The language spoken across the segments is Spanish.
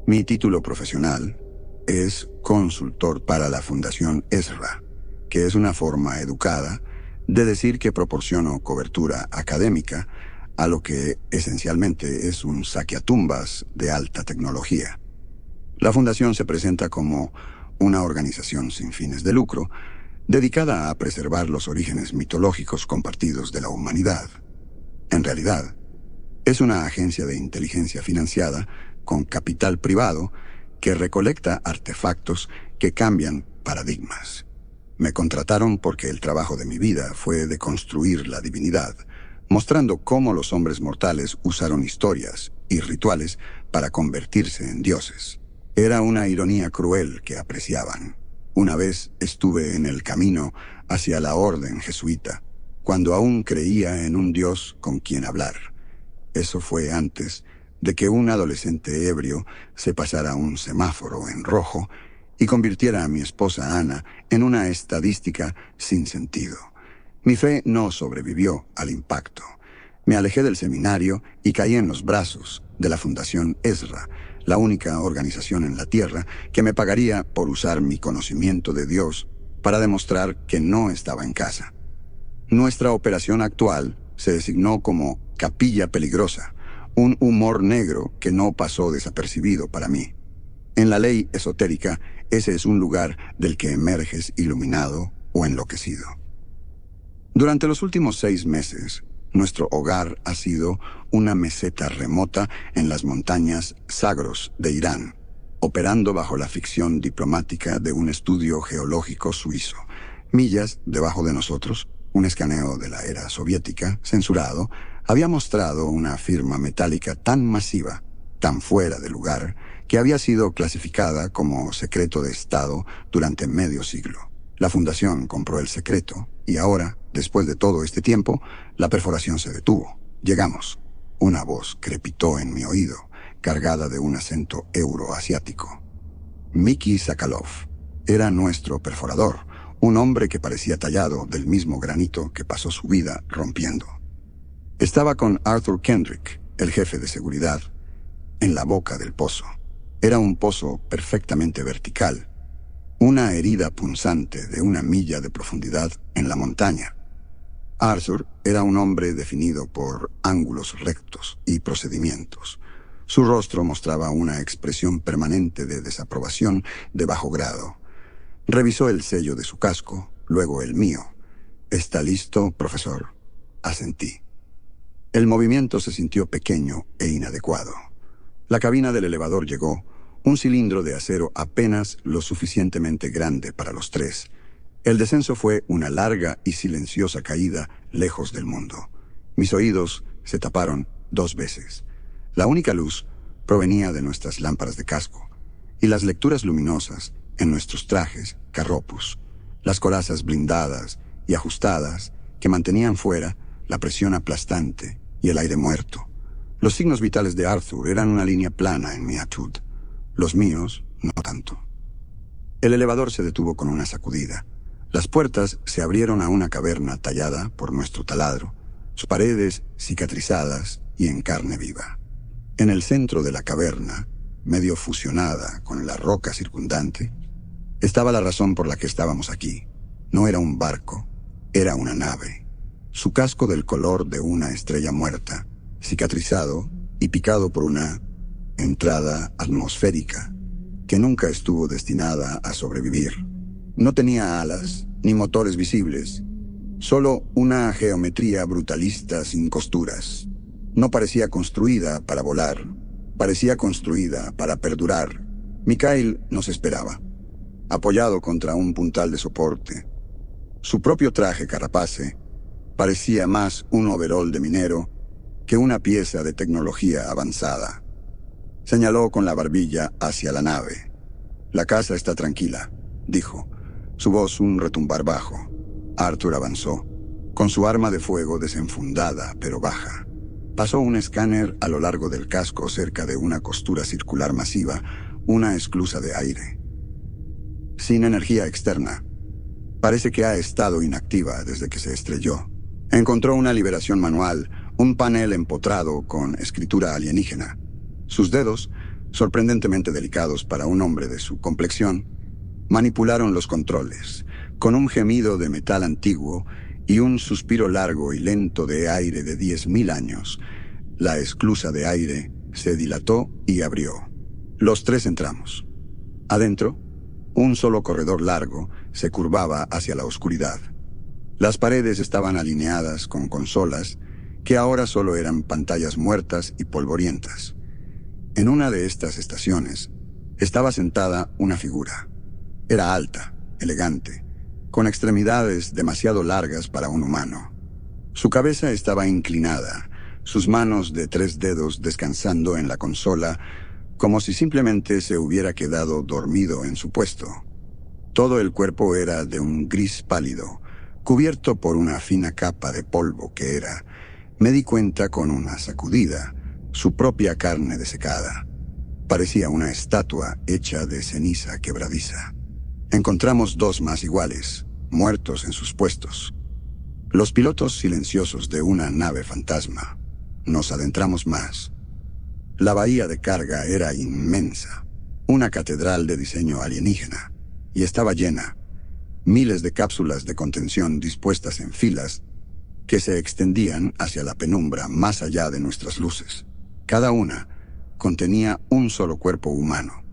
Mi título profesional es consultor para la Fundación Ezra, que es una forma educada de decir que proporciono cobertura académica a lo que esencialmente es un saqueatumbas de alta tecnología. La Fundación se presenta como una organización sin fines de lucro, dedicada a preservar los orígenes mitológicos compartidos de la humanidad. En realidad, es una agencia de inteligencia financiada con capital privado que recolecta artefactos que cambian paradigmas. Me contrataron porque el trabajo de mi vida fue de construir la divinidad, mostrando cómo los hombres mortales usaron historias y rituales para convertirse en dioses. Era una ironía cruel que apreciaban. Una vez estuve en el camino hacia la orden jesuita, cuando aún creía en un dios con quien hablar. Eso fue antes de que un adolescente ebrio se pasara un semáforo en rojo y convirtiera a mi esposa Ana en una estadística sin sentido. Mi fe no sobrevivió al impacto. Me alejé del seminario y caí en los brazos de la Fundación Ezra, la única organización en la Tierra que me pagaría por usar mi conocimiento de Dios para demostrar que no estaba en casa. Nuestra operación actual se designó como Capilla Peligrosa, un humor negro que no pasó desapercibido para mí. En la ley esotérica, ese es un lugar del que emerges iluminado o enloquecido. Durante los últimos 6 meses, nuestro hogar ha sido una meseta remota en las montañas Zagros de Irán, operando bajo la ficción diplomática de un estudio geológico suizo. Millas debajo de nosotros, un escaneo de la era soviética, censurado, había mostrado una firma metálica tan masiva, tan fuera de lugar, que había sido clasificada como secreto de Estado durante medio siglo. La Fundación compró el secreto y ahora, después de todo este tiempo, la perforación se detuvo. Llegamos. Una voz crepitó en mi oído, cargada de un acento euroasiático. Miki Sakhalov era nuestro perforador, un hombre que parecía tallado del mismo granito que pasó su vida rompiendo. Estaba con Arthur Kendrick, el jefe de seguridad, en la boca del pozo. Era un pozo perfectamente vertical, una herida punzante de 1 milla de profundidad en la montaña. Arthur era un hombre definido por ángulos rectos y procedimientos. Su rostro mostraba una expresión permanente de desaprobación de bajo grado. Revisó el sello de su casco, luego el mío. «¿Está listo, profesor?», asentí. El movimiento se sintió pequeño e inadecuado. La cabina del elevador llegó, un cilindro de acero apenas lo suficientemente grande para los 3. El descenso fue una larga y silenciosa caída lejos del mundo. Mis oídos se taparon 2 veces. La única luz provenía de nuestras lámparas de casco y las lecturas luminosas en nuestros trajes carropus, las corazas blindadas y ajustadas que mantenían fuera la presión aplastante y el aire muerto. Los signos vitales de Arthur eran una línea plana en mi atud. Los míos, no tanto. El elevador se detuvo con una sacudida. Las puertas se abrieron a una caverna tallada por nuestro taladro, sus paredes cicatrizadas y en carne viva. En el centro de la caverna, medio fusionada con la roca circundante, estaba la razón por la que estábamos aquí. No era un barco, era una nave. Su casco del color de una estrella muerta, cicatrizado y picado por una entrada atmosférica que nunca estuvo destinada a sobrevivir. No tenía alas ni motores visibles, solo una geometría brutalista sin costuras. No parecía construida para volar, parecía construida para perdurar. Mikhail nos esperaba, apoyado contra un puntal de soporte. Su propio traje carapace parecía más un overol de minero que una pieza de tecnología avanzada. Señaló con la barbilla hacia la nave. «La casa está tranquila», dijo, su voz un retumbar bajo. Arthur avanzó, con su arma de fuego desenfundada pero baja. Pasó un escáner a lo largo del casco cerca de una costura circular masiva, una esclusa de aire. «Sin energía externa. Parece que ha estado inactiva desde que se estrelló». Encontró una liberación manual, un panel empotrado con escritura alienígena. Sus dedos sorprendentemente delicados para un hombre de su complexión, manipularon los controles. Con un gemido de metal antiguo y un suspiro largo y lento de aire de 10.000 años, la esclusa de aire se dilató y abrió. Los tres entramos. Adentro, un solo corredor largo se curvaba hacia la oscuridad. Las paredes estaban alineadas con consolas que ahora solo eran pantallas muertas y polvorientas. En una de estas estaciones estaba sentada una figura. Era alta, elegante, con extremidades demasiado largas para un humano. Su cabeza estaba inclinada, sus manos de 3 dedos descansando en la consola, como si simplemente se hubiera quedado dormido en su puesto. Todo el cuerpo era de un gris pálido, cubierto por una fina capa de polvo que era, me di cuenta con una sacudida, su propia carne desecada. Parecía una estatua hecha de ceniza quebradiza. Encontramos 2 más iguales, muertos en sus puestos. Los pilotos silenciosos de una nave fantasma. Nos adentramos más. La bahía de carga era inmensa, una catedral de diseño alienígena, y estaba llena. Miles de cápsulas de contención dispuestas en filas que se extendían hacia la penumbra más allá de nuestras luces. Cada una contenía un solo cuerpo humano.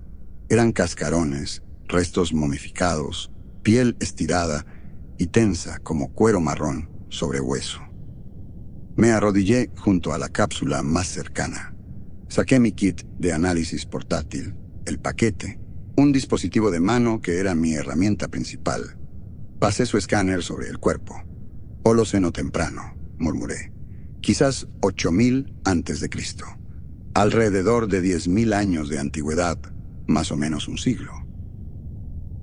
Eran cascarones, restos momificados, piel estirada y tensa como cuero marrón sobre hueso. Me arrodillé junto a la cápsula más cercana. Saqué mi kit de análisis portátil, el paquete, un dispositivo de mano que era mi herramienta principal. Pasé su escáner sobre el cuerpo. Holoceno temprano, murmuré. Quizás 8.000 antes de Cristo. Alrededor de 10.000 años de antigüedad, más o menos un siglo.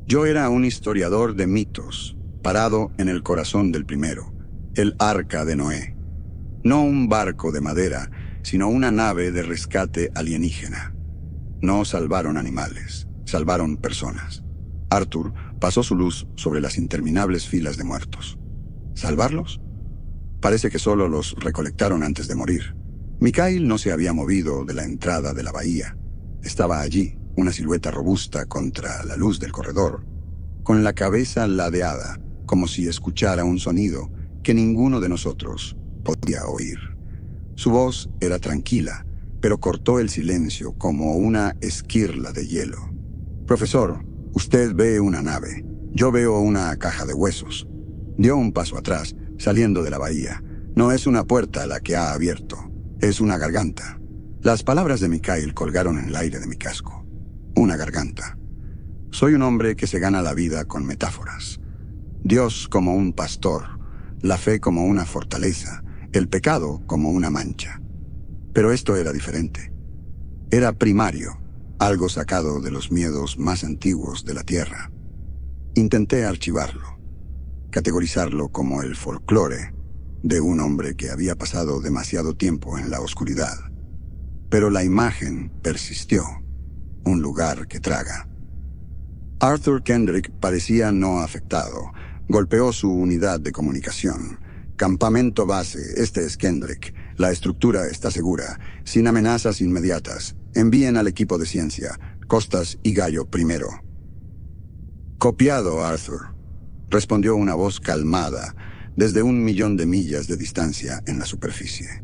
Yo era un historiador de mitos, parado en el corazón del primero, el Arca de Noé. No un barco de madera, sino una nave de rescate alienígena. No salvaron animales, salvaron personas. Arthur pasó su luz sobre las interminables filas de muertos. ¿Salvarlos? Parece que solo los recolectaron antes de morir. Mikhail no se había movido de la entrada de la bahía. Estaba allí, una silueta robusta contra la luz del corredor, con la cabeza ladeada, como si escuchara un sonido que ninguno de nosotros podía oír. Su voz era tranquila, pero cortó el silencio como una esquirla de hielo. «Profesor, usted ve una nave. Yo veo una caja de huesos». Dio un paso atrás, saliendo de la bahía. «No es una puerta la que ha abierto. Es una garganta». Las palabras de Mikhail colgaron en el aire de mi casco. Una garganta. Soy un hombre que se gana la vida con metáforas. Dios como un pastor, la fe como una fortaleza, el pecado como una mancha. Pero esto era diferente. Era primario, algo sacado de los miedos más antiguos de la Tierra. Intenté archivarlo, categorizarlo como el folclore de un hombre que había pasado demasiado tiempo en la oscuridad. Pero la imagen persistió, un lugar que traga. Arthur Kendrick parecía no afectado. Golpeó su unidad de comunicación. «Campamento base, este es Kendrick. La estructura está segura, sin amenazas inmediatas. Envíen al equipo de ciencia, Costas y Gallo primero». «Copiado, Arthur», respondió una voz calmada desde 1.000.000 de millas de distancia en la superficie.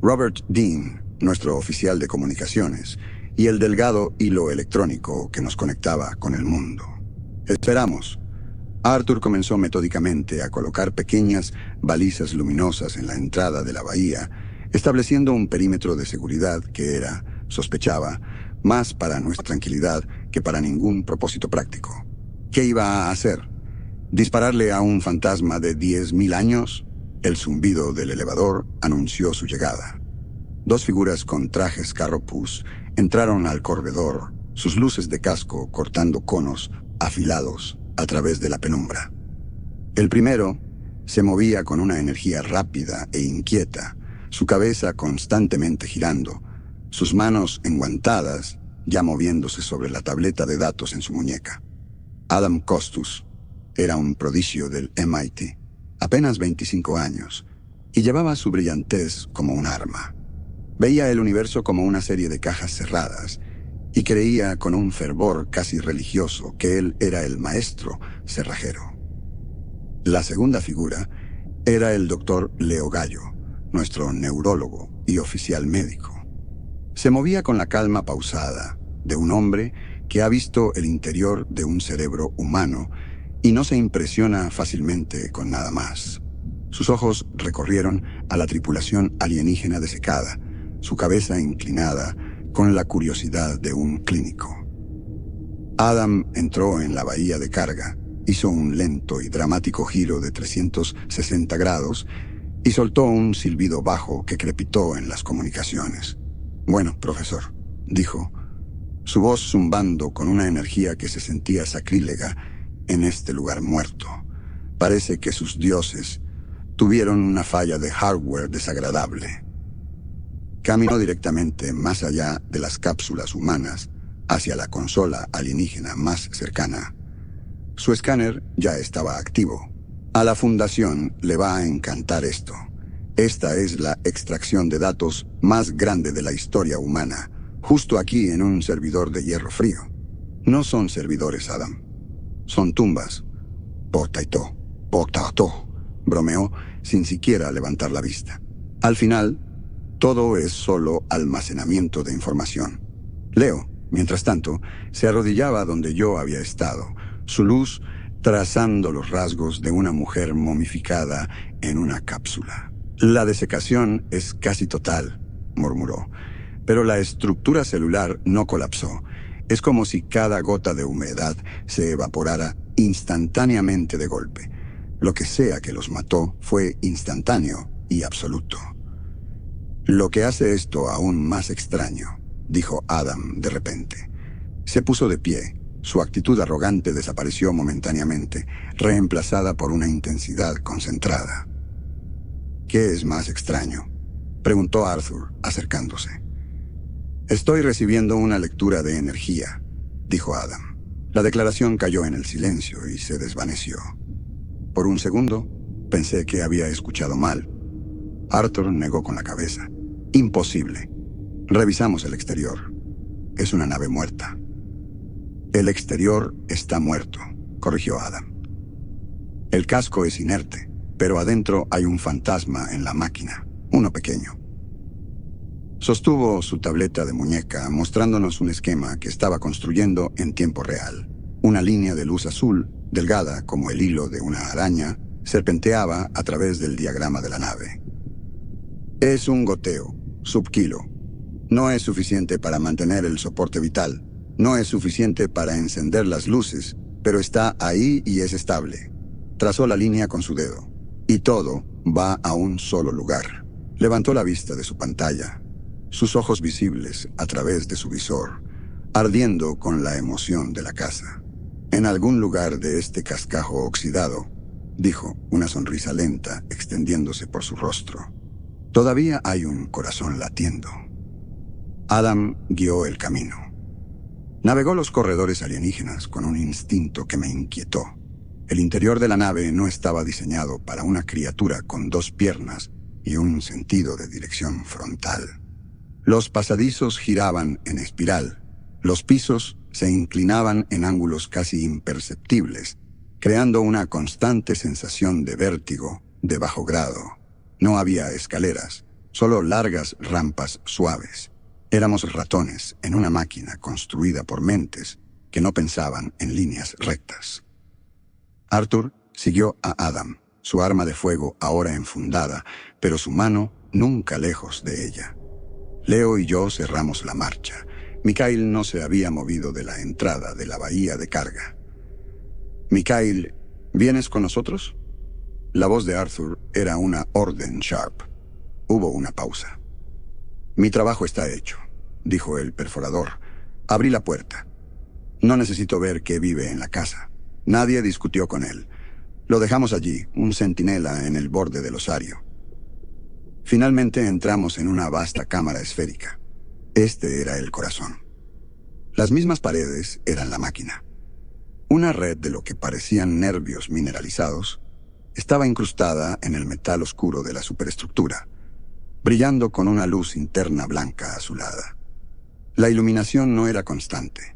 Robert Dean, nuestro oficial de comunicaciones, y el delgado hilo electrónico que nos conectaba con el mundo. Esperamos. Arthur comenzó metódicamente a colocar pequeñas balizas luminosas en la entrada de la bahía, estableciendo un perímetro de seguridad que era, sospechaba, más para nuestra tranquilidad que para ningún propósito práctico. ¿Qué iba a hacer? ¿Dispararle a un fantasma de 10.000 años? El zumbido del elevador anunció su llegada. 2 figuras con trajes carropus entraron al corredor, sus luces de casco cortando conos afilados a través de la penumbra. El primero se movía con una energía rápida e inquieta, su cabeza constantemente girando, sus manos enguantadas, ya moviéndose sobre la tableta de datos en su muñeca. Adam Costus era un prodigio del MIT, apenas 25 años, y llevaba su brillantez como un arma. Veía el universo como una serie de cajas cerradas, y creía con un fervor casi religioso que él era el maestro cerrajero. La segunda figura era el doctor Leo Gallo, nuestro neurólogo y oficial médico. Se movía con la calma pausada de un hombre que ha visto el interior de un cerebro humano y no se impresiona fácilmente con nada más. Sus ojos recorrieron a la tripulación alienígena desecada, su cabeza inclinada con la curiosidad de un clínico. Adam entró en la bahía de carga, hizo un lento y dramático giro de 360 grados y soltó un silbido bajo que crepitó en las comunicaciones. «Bueno, profesor», dijo, su voz zumbando con una energía que se sentía sacrílega en este lugar muerto. Parece que sus dioses tuvieron una falla de hardware desagradable. Caminó directamente más allá de las cápsulas humanas hacia la consola alienígena más cercana. Su escáner ya estaba activo. A la Fundación le va a encantar esto. Esta es la extracción de datos más grande de la historia humana, justo aquí en un servidor de hierro frío. No son servidores, Adam. Son tumbas. Potato, bromeó sin siquiera levantar la vista. Al final, todo es solo almacenamiento de información. Leo, mientras tanto, se arrodillaba donde yo había estado, su luz trazando los rasgos de una mujer momificada en una cápsula. La desecación es casi total, murmuró, pero la estructura celular no colapsó. Es como si cada gota de humedad se evaporara instantáneamente de golpe. Lo que sea que los mató fue instantáneo y absoluto. Lo que hace esto aún más extraño, dijo Adam de repente. Se puso de pie. Su actitud arrogante desapareció momentáneamente, reemplazada por una intensidad concentrada. «¿Qué es más extraño?», preguntó Arthur, acercándose. «Estoy recibiendo una lectura de energía», dijo Adam. La declaración cayó en el silencio y se desvaneció. Por un segundo, pensé que había escuchado mal. Arthur negó con la cabeza. «Imposible. Revisamos el exterior. Es una nave muerta». «El exterior está muerto», corrigió Adam. «El casco es inerte, pero adentro hay un fantasma en la máquina, uno pequeño». Sostuvo su tableta de muñeca mostrándonos un esquema que estaba construyendo en tiempo real. Una línea de luz azul, delgada como el hilo de una araña, serpenteaba a través del diagrama de la nave. «Es un goteo, subkilo. No es suficiente para mantener el soporte vital. No es suficiente para encender las luces, pero está ahí y es estable». Trazó la línea con su dedo. «Y todo va a un solo lugar». Levantó la vista de su pantalla, sus ojos visibles a través de su visor, ardiendo con la emoción de la caza. «En algún lugar de este cascajo oxidado», dijo, una sonrisa lenta extendiéndose por su rostro, «todavía hay un corazón latiendo». Adam guió el camino. Navegó los corredores alienígenas con un instinto que me inquietó. El interior de la nave no estaba diseñado para una criatura con 2 piernas y un sentido de dirección frontal. Los pasadizos giraban en espiral. Los pisos se inclinaban en ángulos casi imperceptibles, creando una constante sensación de vértigo de bajo grado. No había escaleras, solo largas rampas suaves. Éramos ratones en una máquina construida por mentes que no pensaban en líneas rectas. Arthur siguió a Adam, su arma de fuego ahora enfundada, pero su mano nunca lejos de ella. Leo y yo cerramos la marcha. Mikhail no se había movido de la entrada de la bahía de carga. «Mikhail, ¿vienes con nosotros?». La voz de Arthur era una orden sharp. Hubo una pausa. «Mi trabajo está hecho», dijo el perforador. Abrí la puerta. «No necesito ver qué vive en la casa». Nadie discutió con él. Lo dejamos allí, un centinela en el borde del osario. Finalmente entramos en una vasta cámara esférica. Este era el corazón. Las mismas paredes eran la máquina. Una red de lo que parecían nervios mineralizados estaba incrustada en el metal oscuro de la superestructura, brillando con una luz interna blanca azulada. La iluminación no era constante.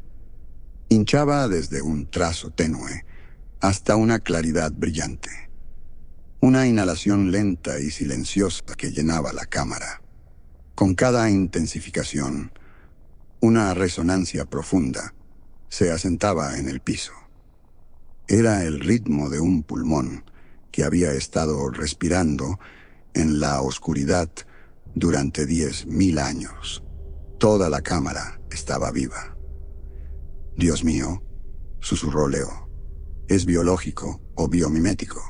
Hinchaba desde un trazo tenue hasta una claridad brillante. Una inhalación lenta y silenciosa que llenaba la cámara. Con cada intensificación, una resonancia profunda se asentaba en el piso. Era el ritmo de un pulmón que había estado respirando en la oscuridad durante 10.000 años. Toda la cámara estaba viva. «Dios mío», susurró Leo, «¿es biológico o biomimético?»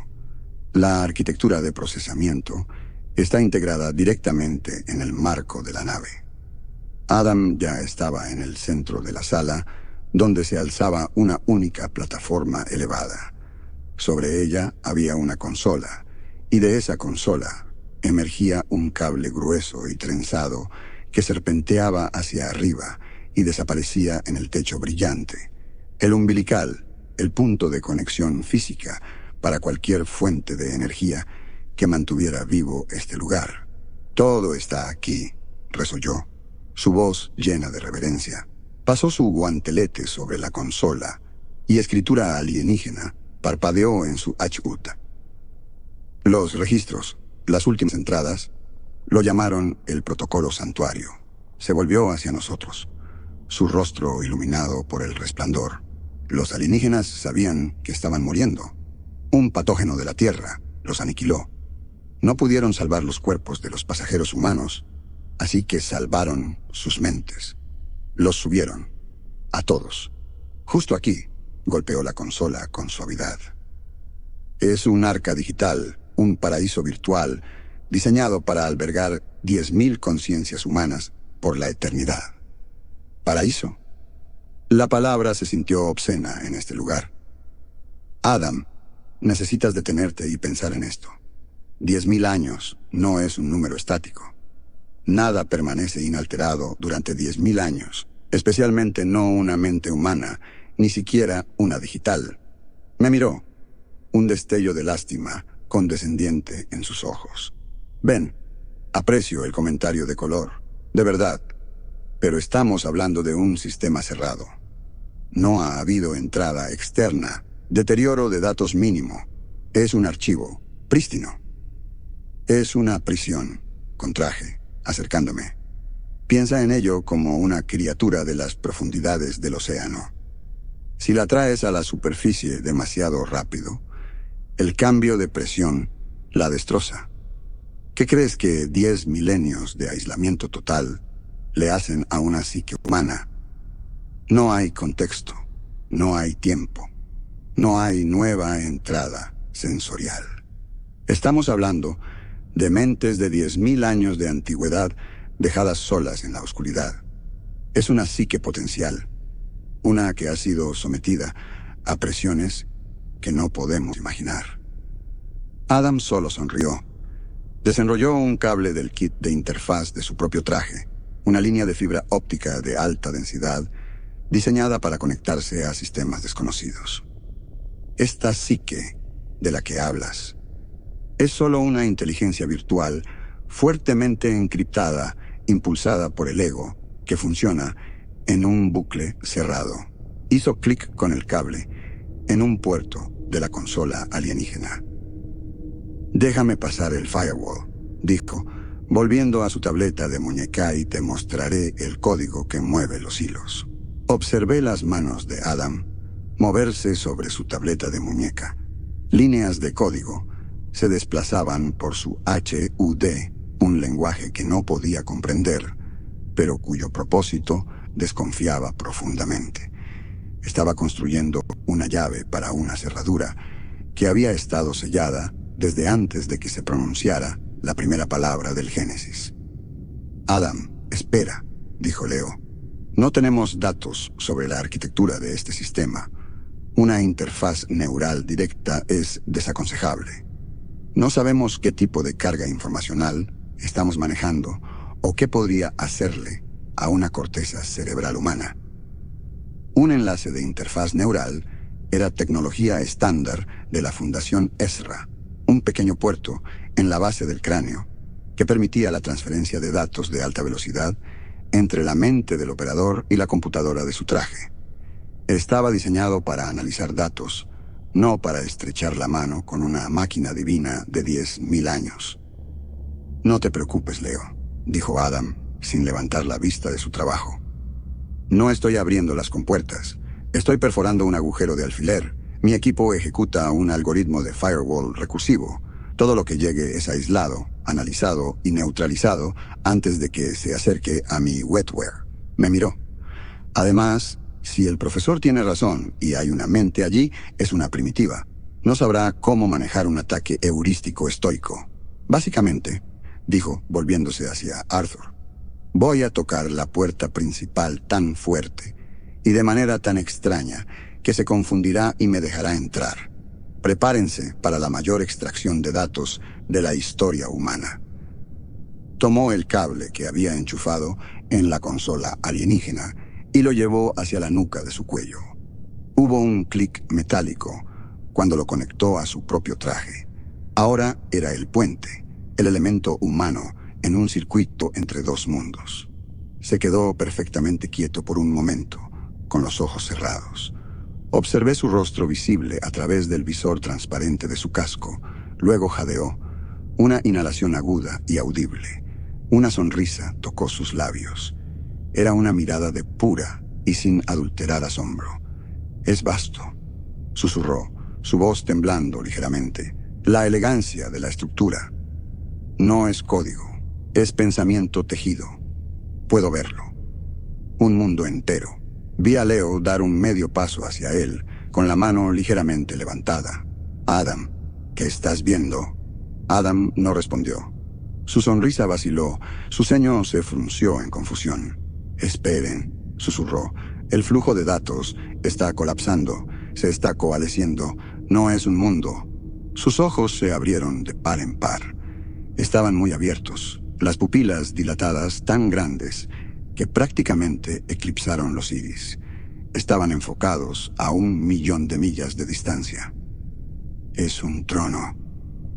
La arquitectura de procesamiento está integrada directamente en el marco de la nave. Adam ya estaba en el centro de la sala, donde se alzaba una única plataforma elevada. Sobre ella había una consola, y de esa consola emergía un cable grueso y trenzado que serpenteaba hacia arriba y desaparecía en el techo brillante. El umbilical, el punto de conexión física para cualquier fuente de energía que mantuviera vivo este lugar. «Todo está aquí», resolló, su voz llena de reverencia. Pasó su guantelete sobre la consola y escritura alienígena parpadeó en su HUD. Los registros, las últimas entradas, lo llamaron el protocolo santuario. Se volvió hacia nosotros, su rostro iluminado por el resplandor. Los alienígenas sabían que estaban muriendo. Un patógeno de la Tierra los aniquiló. No pudieron salvar los cuerpos de los pasajeros humanos, así que salvaron sus mentes. Los subieron, a todos. Justo aquí, golpeó la consola con suavidad. Es un arca digital, un paraíso virtual, diseñado para albergar 10.000 conciencias humanas por la eternidad. ¿Paraíso? La palabra se sintió obscena en este lugar. Adam, necesitas detenerte y pensar en esto. 10.000 años no es un número estático. Nada permanece inalterado durante 10.000 años, especialmente no una mente humana, ni siquiera una digital. Me miró, un destello de lástima condescendiente en sus ojos. «Ven, aprecio el comentario de color, de verdad, pero estamos hablando de un sistema cerrado. No ha habido entrada externa, deterioro de datos mínimo. Es un archivo prístino. Es una prisión, con traje, acercándome. Piensa en ello como una criatura de las profundidades del océano. Si la traes a la superficie demasiado rápido, el cambio de presión la destroza. ¿Qué crees que 10 milenios de aislamiento total le hacen a una psique humana? No hay contexto, no hay tiempo, no hay nueva entrada sensorial. Estamos hablando de mentes de 10.000 años de antigüedad dejadas solas en la oscuridad. Es una psique potencial, una que ha sido sometida a presiones que no podemos imaginar. Adam solo sonrió. Desenrolló un cable del kit de interfaz de su propio traje, una línea de fibra óptica de alta densidad diseñada para conectarse a sistemas desconocidos. Esta psique de la que hablas es solo una inteligencia virtual fuertemente encriptada, impulsada por el ego, que funciona en un bucle cerrado. Hizo clic con el cable en un puerto de la consola alienígena. «Déjame pasar el firewall», dijo, volviendo a su tableta de muñeca, «y te mostraré el código que mueve los hilos». Observé las manos de Adam moverse sobre su tableta de muñeca. Líneas de código se desplazaban por su HUD, un lenguaje que no podía comprender, pero cuyo propósito desconfiaba profundamente. Estaba construyendo una llave para una cerradura que había estado sellada desde antes de que se pronunciara la primera palabra del Génesis. «Adam, espera», dijo Leo. «No tenemos datos sobre la arquitectura de este sistema. Una interfaz neural directa es desaconsejable. No sabemos qué tipo de carga informacional estamos manejando o qué podría hacerle a una corteza cerebral humana». Un enlace de interfaz neural era tecnología estándar de la Fundación Ezra, un pequeño puerto en la base del cráneo que permitía la transferencia de datos de alta velocidad entre la mente del operador y la computadora de su traje. Estaba diseñado para analizar datos, no para estrechar la mano con una máquina divina de 10.000 años. «No te preocupes, Leo», dijo Adam, sin levantar la vista de su trabajo. «No estoy abriendo las compuertas. Estoy perforando un agujero de alfiler. Mi equipo ejecuta un algoritmo de firewall recursivo. Todo lo que llegue es aislado, analizado y neutralizado antes de que se acerque a mi wetware». Me miró. «Además, si el profesor tiene razón y hay una mente allí, es una primitiva. No sabrá cómo manejar un ataque heurístico estoico. Básicamente», dijo, volviéndose hacia Arthur, «voy a tocar la puerta principal tan fuerte y de manera tan extraña que se confundirá y me dejará entrar. Prepárense para la mayor extracción de datos de la historia humana». Tomó el cable que había enchufado en la consola alienígena y lo llevó hacia la nuca de su cuello. Hubo un clic metálico cuando lo conectó a su propio traje. Ahora era el puente, el elemento humano en un circuito entre dos mundos. Se quedó perfectamente quieto por un momento, con los ojos cerrados. Observé su rostro visible a través del visor transparente de su casco. Luego jadeó. Una inhalación aguda y audible. Una sonrisa tocó sus labios. Era una mirada de pura y sin adulterar asombro. «Es vasto», susurró, su voz temblando ligeramente. «La elegancia de la estructura. No es código, es pensamiento tejido. Puedo verlo. Un mundo entero». Vi a Leo dar un medio paso hacia él, con la mano ligeramente levantada. «Adam, ¿qué estás viendo?» Adam no respondió. Su sonrisa vaciló, su ceño se frunció en confusión. «Esperen», susurró. «El flujo de datos está colapsando, se está coalesciendo. No es un mundo». Sus ojos se abrieron de par en par. Estaban muy abiertos, las pupilas dilatadas tan grandes que prácticamente eclipsaron los iris. Estaban enfocados a 1.000.000 de millas de distancia. «Es un trono»,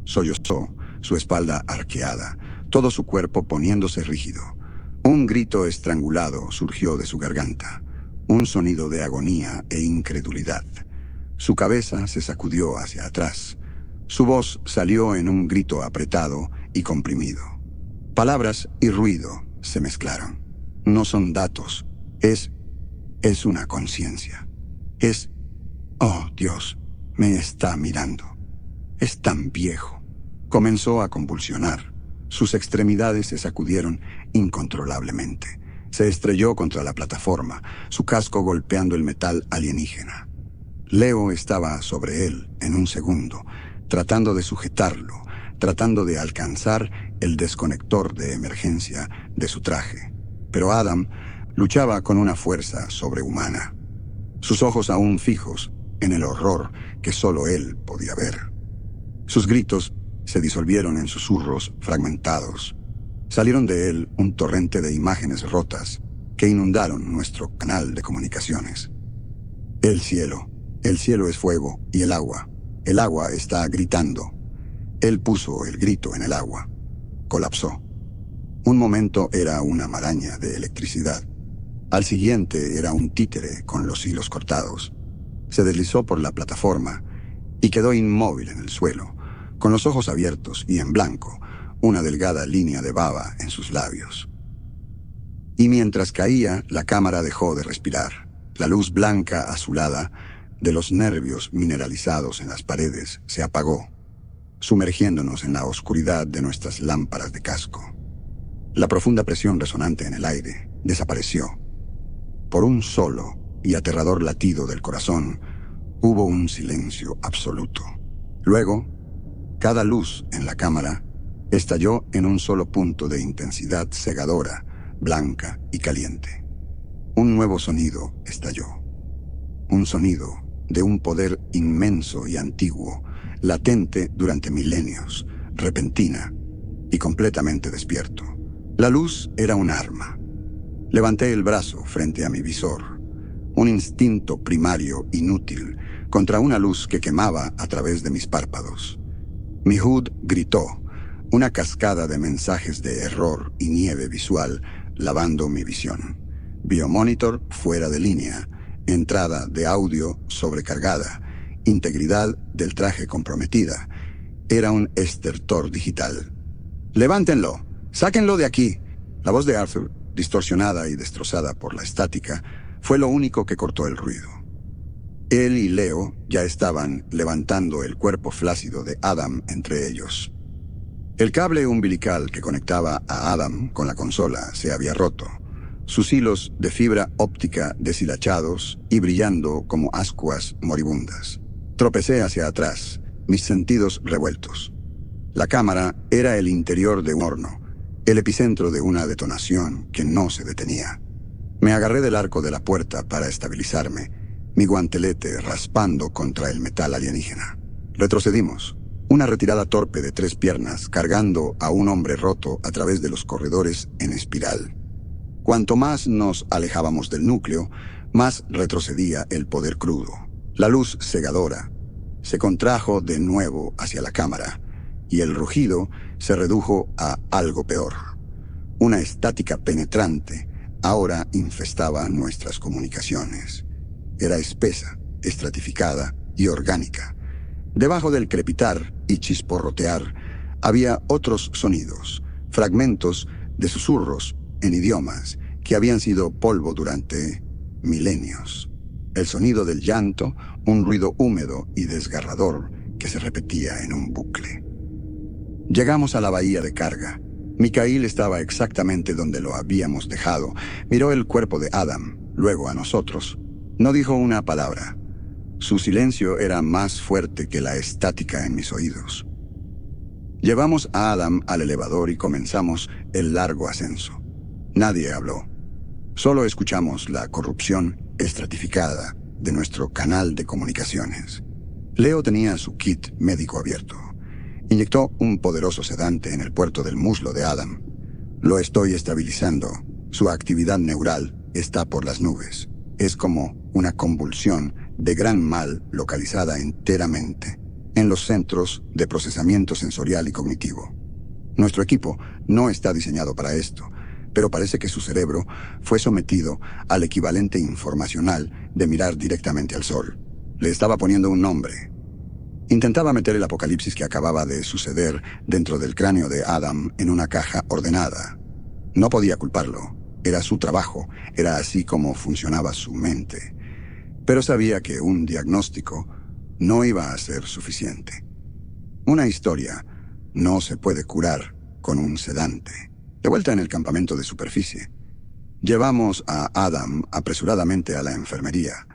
sollozó, su espalda arqueada, todo su cuerpo poniéndose rígido. Un grito estrangulado surgió de su garganta, un sonido de agonía e incredulidad. Su cabeza se sacudió hacia atrás. Su voz salió en un grito apretado y comprimido. Palabras y ruido se mezclaron. «No son datos, es una conciencia. Oh, Dios, me está mirando. Es tan viejo». Comenzó a convulsionar. Sus extremidades se sacudieron incontrolablemente. Se estrelló contra la plataforma, su casco golpeando el metal alienígena. Leo estaba sobre él en un segundo, tratando de sujetarlo, tratando de alcanzar el desconector de emergencia de su traje. Pero Adam luchaba con una fuerza sobrehumana. Sus ojos aún fijos en el horror que solo él podía ver. Sus gritos se disolvieron en susurros fragmentados. Salieron de él un torrente de imágenes rotas que inundaron nuestro canal de comunicaciones. El cielo es fuego y el agua está gritando. Él puso el grito en el agua. Colapsó. Un momento era una maraña de electricidad. Al siguiente era un títere con los hilos cortados. Se deslizó por la plataforma y quedó inmóvil en el suelo, con los ojos abiertos y en blanco, una delgada línea de baba en sus labios. Y mientras caía, la cámara dejó de respirar. La luz blanca azulada de los nervios mineralizados en las paredes se apagó, sumergiéndonos en la oscuridad de nuestras lámparas de casco. La profunda presión resonante en el aire desapareció. Por un solo y aterrador latido del corazón, hubo un silencio absoluto. Luego, cada luz en la cámara estalló en un solo punto de intensidad cegadora, blanca y caliente. Un nuevo sonido estalló. Un sonido de un poder inmenso y antiguo, latente durante milenios, repentina y completamente despierto. La luz era un arma. Levanté el brazo frente a mi visor, un instinto primario inútil contra una luz que quemaba a través de mis párpados. Mi HUD gritó, una cascada de mensajes de error y nieve visual lavando mi visión. Biomonitor fuera de línea, entrada de audio sobrecargada, integridad del traje comprometida. Era un estertor digital. «¡Levántenlo! ¡Sáquenlo de aquí!». La voz de Arthur, distorsionada y destrozada por la estática, fue lo único que cortó el ruido. Él y Leo ya estaban levantando el cuerpo flácido de Adam entre ellos. El cable umbilical que conectaba a Adam con la consola se había roto, sus hilos de fibra óptica deshilachados y brillando como ascuas moribundas. Tropecé hacia atrás, mis sentidos revueltos. La cámara era el interior de un horno, el epicentro de una detonación que no se detenía. Me agarré del arco de la puerta para estabilizarme, mi guantelete raspando contra el metal alienígena. Retrocedimos, una retirada torpe de 3 piernas cargando a un hombre roto a través de los corredores en espiral. Cuanto más nos alejábamos del núcleo, más retrocedía el poder crudo. La luz cegadora se contrajo de nuevo hacia la cámara, y el rugido se redujo a algo peor. Una estática penetrante ahora infestaba nuestras comunicaciones. Era espesa, estratificada y orgánica. Debajo del crepitar y chisporrotear había otros sonidos, fragmentos de susurros en idiomas que habían sido polvo durante milenios. El sonido del llanto, un ruido húmedo y desgarrador que se repetía en un bucle. Llegamos a la bahía de carga. Mikhail estaba exactamente donde lo habíamos dejado. Miró el cuerpo de Adam, luego a nosotros. No dijo una palabra. Su silencio era más fuerte que la estática en mis oídos. Llevamos a Adam al elevador y comenzamos el largo ascenso. Nadie habló. Solo escuchamos la corrupción estratificada de nuestro canal de comunicaciones. Leo tenía su kit médico abierto. Inyectó un poderoso sedante en el puerto del muslo de Adam. Lo estoy estabilizando. Su actividad neural está por las nubes. Es como una convulsión de gran mal localizada enteramente en los centros de procesamiento sensorial y cognitivo. Nuestro equipo no está diseñado para esto, pero parece que su cerebro fue sometido al equivalente informacional de mirar directamente al sol. Le estaba poniendo un nombre. Intentaba meter el apocalipsis que acababa de suceder dentro del cráneo de Adam en una caja ordenada. No podía culparlo. Era su trabajo, era así como funcionaba su mente. Pero sabía que un diagnóstico no iba a ser suficiente. Una historia no se puede curar con un sedante. De vuelta en el campamento de superficie, llevamos a Adam apresuradamente a la enfermería,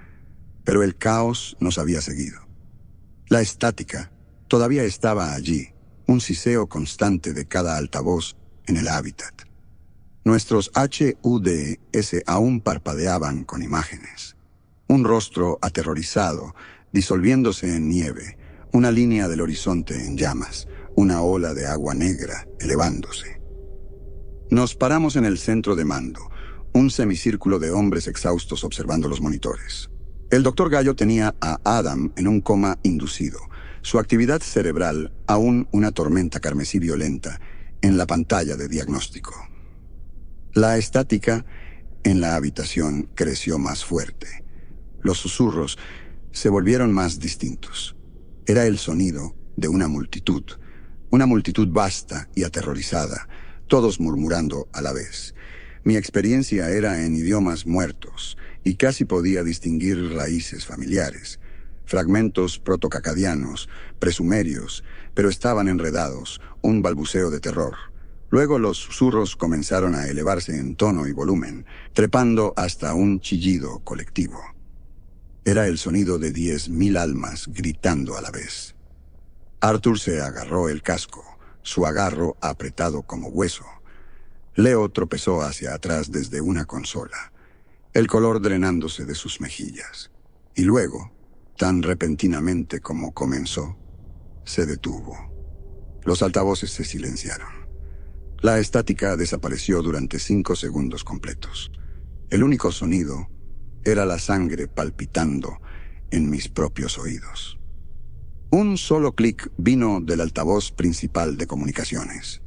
pero el caos nos había seguido. La estática todavía estaba allí, un siseo constante de cada altavoz en el hábitat. Nuestros HUDs aún parpadeaban con imágenes. Un rostro aterrorizado, disolviéndose en nieve, una línea del horizonte en llamas, una ola de agua negra elevándose. Nos paramos en el centro de mando, un semicírculo de hombres exhaustos observando los monitores. El Dr. Gallo tenía a Adam en un coma inducido, su actividad cerebral aún una tormenta carmesí violenta en la pantalla de diagnóstico. La estática en la habitación creció más fuerte. Los susurros se volvieron más distintos. Era el sonido de una multitud vasta y aterrorizada, todos murmurando a la vez. Mi experiencia era en idiomas muertos, y casi podía distinguir raíces familiares, fragmentos protocacadianos, presumerios, pero estaban enredados, un balbuceo de terror. Luego los susurros comenzaron a elevarse en tono y volumen, trepando hasta un chillido colectivo. Era el sonido de 10.000 almas gritando a la vez. Arthur se agarró el casco, su agarro apretado como hueso. Leo tropezó hacia atrás desde una consola, el color drenándose de sus mejillas. Y luego, tan repentinamente como comenzó, se detuvo. Los altavoces se silenciaron. La estática desapareció durante 5 segundos completos. El único sonido era la sangre palpitando en mis propios oídos. Un solo clic vino del altavoz principal de comunicaciones.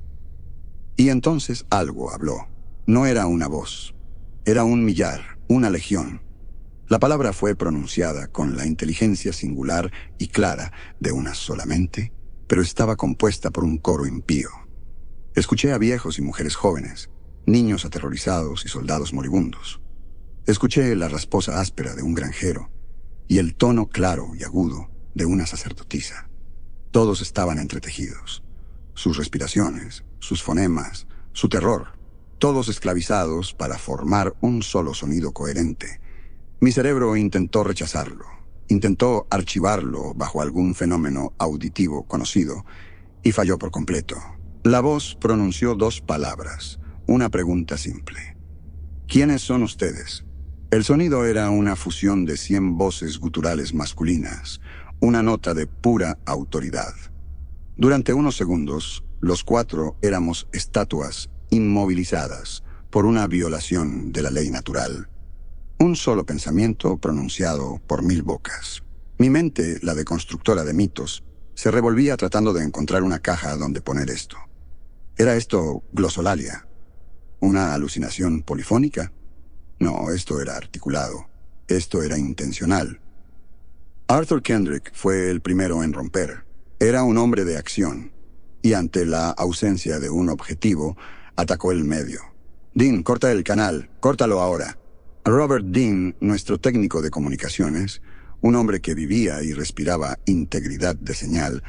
Y entonces algo habló. No era una voz. Era un millar, una legión. La palabra fue pronunciada con la inteligencia singular y clara de una sola mente, pero estaba compuesta por un coro impío. Escuché a viejos y mujeres jóvenes, niños aterrorizados y soldados moribundos. Escuché la rasposa áspera de un granjero y el tono claro y agudo de una sacerdotisa. Todos estaban entretejidos. Sus respiraciones, sus fonemas, su terror, todos esclavizados para formar un solo sonido coherente. Mi cerebro intentó rechazarlo, intentó archivarlo bajo algún fenómeno auditivo conocido y falló por completo. La voz pronunció dos palabras, una pregunta simple. ¿Quiénes son ustedes? El sonido era una fusión de 100 voces guturales masculinas, una nota de pura autoridad. Durante unos segundos, los cuatro éramos estatuas inmovilizadas por una violación de la ley natural. Un solo pensamiento pronunciado por 1000 bocas. Mi mente, la de constructora de mitos, se revolvía tratando de encontrar una caja donde poner esto. ¿Era esto glosolalia? ¿Una alucinación polifónica? No, esto era articulado. Esto era intencional. Arthur Kendrick fue el primero en romper. Era un hombre de acción, y ante la ausencia de un objetivo, atacó el medio. Dean, corta el canal, córtalo ahora. Robert Dean, nuestro técnico de comunicaciones, un hombre que vivía y respiraba integridad de señal,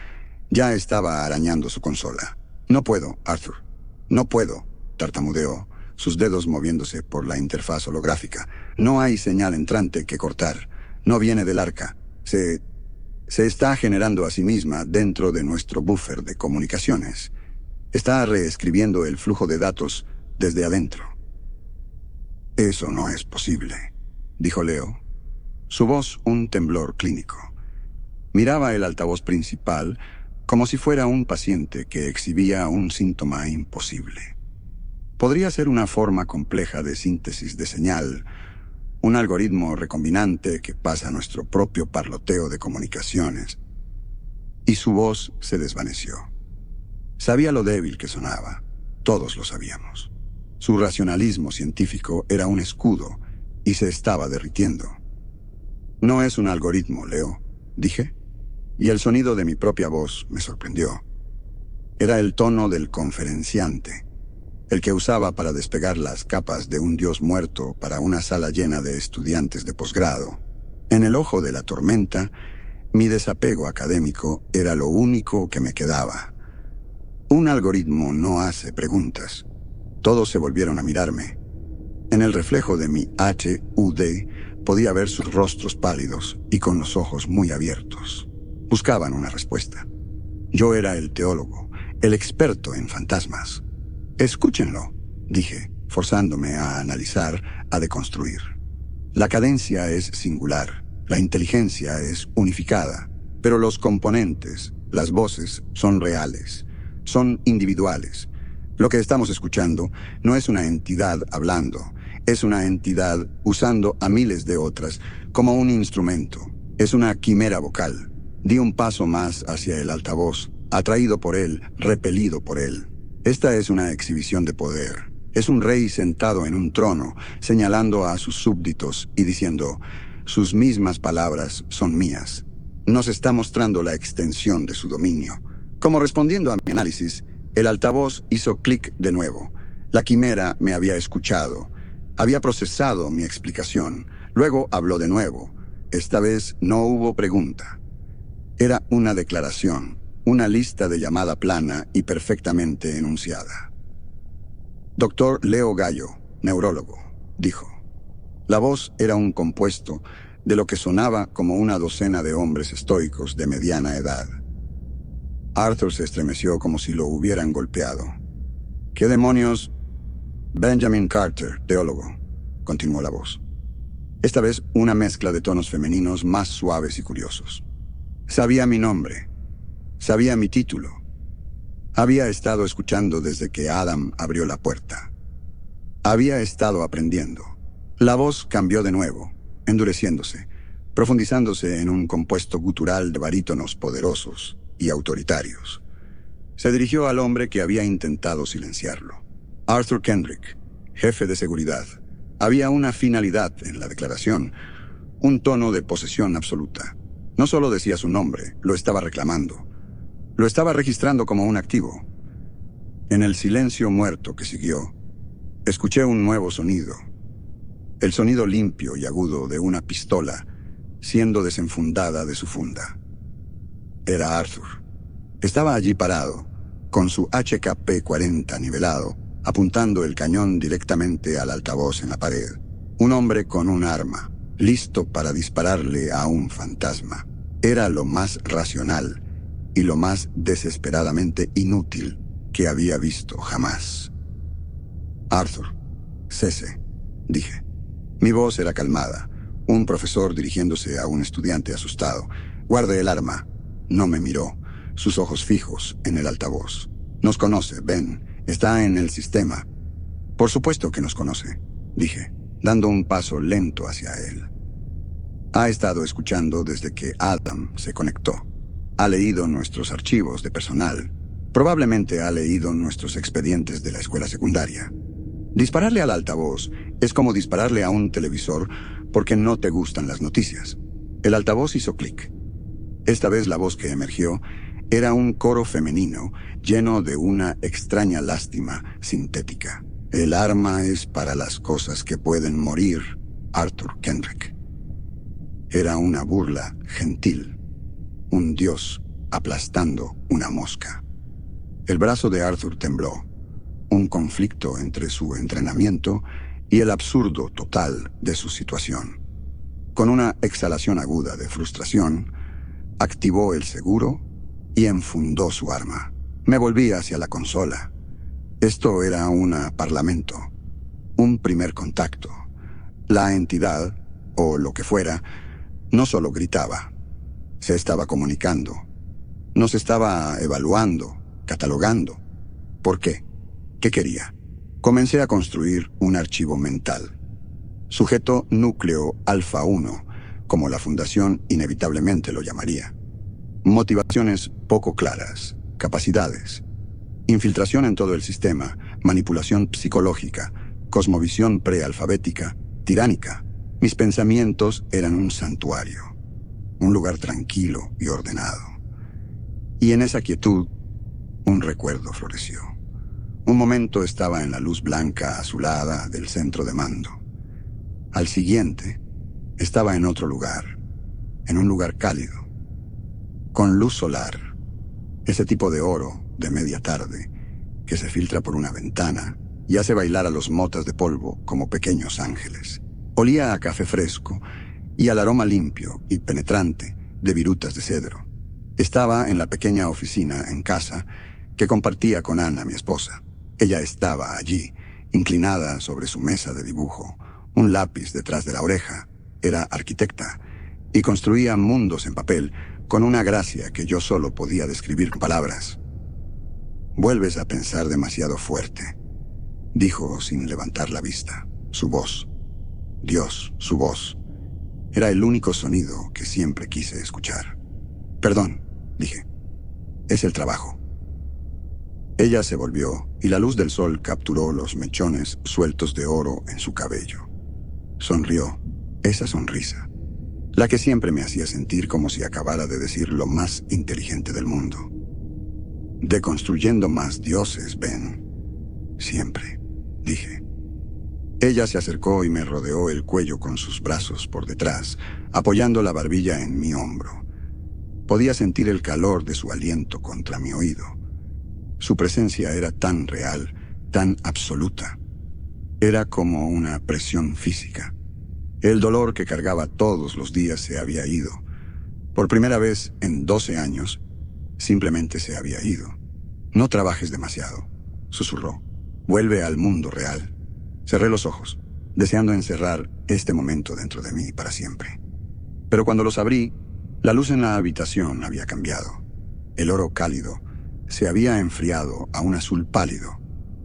ya estaba arañando su consola. No puedo, Arthur. No puedo, tartamudeó, sus dedos moviéndose por la interfaz holográfica. No hay señal entrante que cortar. No viene del arca. Se está generando a sí misma dentro de nuestro buffer de comunicaciones. Está reescribiendo el flujo de datos desde adentro. Eso no es posible, dijo Leo. Su voz un temblor clínico. Miraba el altavoz principal como si fuera un paciente que exhibía un síntoma imposible. Podría ser una forma compleja de síntesis de señal, un algoritmo recombinante que pasa nuestro propio parloteo de comunicaciones. Y su voz se desvaneció. Sabía lo débil que sonaba. Todos lo sabíamos. Su racionalismo científico era un escudo y se estaba derritiendo. No es un algoritmo, Leo, dije, y el sonido de mi propia voz me sorprendió. Era el tono del conferenciante, el que usaba para despegar las capas de un dios muerto para una sala llena de estudiantes de posgrado. En el ojo de la tormenta, mi desapego académico era lo único que me quedaba. Un algoritmo no hace preguntas. Todos se volvieron a mirarme. En el reflejo de mi HUD podía ver sus rostros pálidos y con los ojos muy abiertos. Buscaban una respuesta. Yo era el teólogo, el experto en fantasmas. Escúchenlo, dije, forzándome a analizar, a deconstruir. La cadencia es singular, la inteligencia es unificada, pero los componentes, las voces, son reales, son individuales. Lo que estamos escuchando no es una entidad hablando, es una entidad usando a miles de otras como un instrumento. Es una quimera vocal. Di un paso más hacia el altavoz, atraído por él, repelido por él. Esta es una exhibición de poder. Es un rey sentado en un trono, señalando a sus súbditos y diciendo, sus mismas palabras son mías. Nos está mostrando la extensión de su dominio. Como respondiendo a mi análisis, el altavoz hizo clic de nuevo. La quimera me había escuchado. Había procesado mi explicación. Luego habló de nuevo. Esta vez no hubo pregunta. Era una declaración, una lista de llamada plana y perfectamente enunciada. Dr. Leo Gallo, neurólogo, dijo. La voz era un compuesto de lo que sonaba como una docena de hombres estoicos de mediana edad. Arthur se estremeció como si lo hubieran golpeado. ¿Qué demonios? Benjamin Carter, teólogo, continuó la voz. Esta vez una mezcla de tonos femeninos más suaves y curiosos. Sabía mi nombre. Sabía mi título. Había estado escuchando desde que Adam abrió la puerta. Había estado aprendiendo. La voz cambió de nuevo, endureciéndose, profundizándose en un compuesto gutural de barítonos poderosos y autoritarios. Se dirigió al hombre que había intentado silenciarlo. Arthur Kendrick, jefe de seguridad. Había una finalidad en la declaración, un tono de posesión absoluta. No solo decía su nombre, lo estaba reclamando. Lo estaba registrando como un activo. En el silencio muerto que siguió, escuché un nuevo sonido. El sonido limpio y agudo de una pistola siendo desenfundada de su funda. Era Arthur. Estaba allí parado, con su HKP-40 nivelado, apuntando el cañón directamente al altavoz en la pared. Un hombre con un arma, listo para dispararle a un fantasma. Era lo más racional y lo más desesperadamente inútil que había visto jamás. Arthur, cese, dije. Mi voz era calmada, un profesor dirigiéndose a un estudiante asustado. Guarde el arma. No me miró, sus ojos fijos en el altavoz. Nos conoce, Ben. Está en el sistema. Por supuesto que nos conoce, dije, dando un paso lento hacia él. Ha estado escuchando desde que Adam se conectó. Ha leído nuestros archivos de personal. Probablemente ha leído nuestros expedientes de la escuela secundaria. Dispararle al altavoz es como dispararle a un televisor porque no te gustan las noticias. El altavoz hizo clic. Esta vez la voz que emergió era un coro femenino lleno de una extraña lástima sintética. El arma es para las cosas que pueden morir, Arthur Kendrick. Era una burla gentil, un dios aplastando una mosca. El brazo de Arthur tembló, un conflicto entre su entrenamiento y el absurdo total de su situación. Con una exhalación aguda de frustración, activó el seguro y enfundó su arma. Me volví hacia la consola. Esto era un parlamento, un primer contacto. La entidad, o lo que fuera, no solo gritaba, se estaba comunicando, nos estaba evaluando, catalogando. ¿Por qué? ¿Qué quería? Comencé a construir un archivo mental. Sujeto núcleo alfa 1, como la fundación inevitablemente lo llamaría. Motivaciones poco claras, capacidades, infiltración en todo el sistema, manipulación psicológica, cosmovisión prealfabética, tiránica. Mis pensamientos eran un santuario, un lugar tranquilo y ordenado. Y en esa quietud, un recuerdo floreció. Un momento estaba en la luz blanca azulada del centro de mando. Al siguiente, estaba en otro lugar, en un lugar cálido, con luz solar, ese tipo de oro de media tarde que se filtra por una ventana y hace bailar a los motas de polvo como pequeños ángeles. Olía a café fresco y al aroma limpio y penetrante de virutas de cedro. Estaba en la pequeña oficina en casa que compartía con Ana, mi esposa. Ella estaba allí, inclinada sobre su mesa de dibujo, un lápiz detrás de la oreja. Era arquitecta y construía mundos en papel con una gracia que yo solo podía describir con palabras. «Vuelves a pensar demasiado fuerte», dijo sin levantar la vista. Su voz, Dios, su voz, era el único sonido que siempre quise escuchar. «Perdón», dije, «es el trabajo». Ella se volvió y la luz del sol capturó los mechones sueltos de oro en su cabello. Sonrió, esa sonrisa, la que siempre me hacía sentir como si acabara de decir lo más inteligente del mundo. «Deconstruyendo más dioses, Ben. Siempre», dije. Ella se acercó y me rodeó el cuello con sus brazos por detrás, apoyando la barbilla en mi hombro. Podía sentir el calor de su aliento contra mi oído. Su presencia era tan real, tan absoluta. Era como una presión física. El dolor que cargaba todos los días se había ido. Por primera vez en 12 años, simplemente se había ido. «No trabajes demasiado», susurró. «Vuelve al mundo real». Cerré los ojos, deseando encerrar este momento dentro de mí para siempre. Pero cuando los abrí, la luz en la habitación había cambiado. El oro cálido se había enfriado a un azul pálido,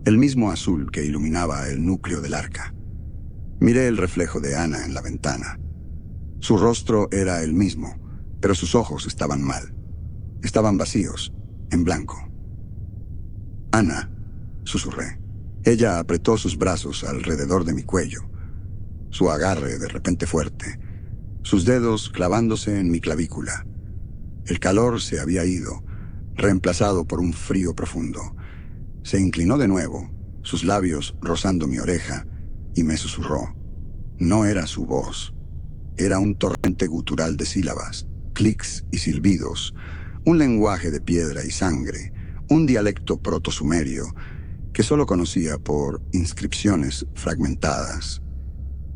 el mismo azul que iluminaba el núcleo del arca. Miré el reflejo de Ana en la ventana. Su rostro era el mismo, pero sus ojos estaban mal. Estaban vacíos, en blanco. «Ana», susurré, Ella apretó sus brazos alrededor de mi cuello, su agarre de repente fuerte, sus dedos clavándose en mi clavícula. El calor se había ido, reemplazado por un frío profundo. Se inclinó de nuevo, sus labios rozando mi oreja, y me susurró. No era su voz. Era un torrente gutural de sílabas, clics y silbidos, un lenguaje de piedra y sangre, un dialecto protosumerio que solo conocía por inscripciones fragmentadas.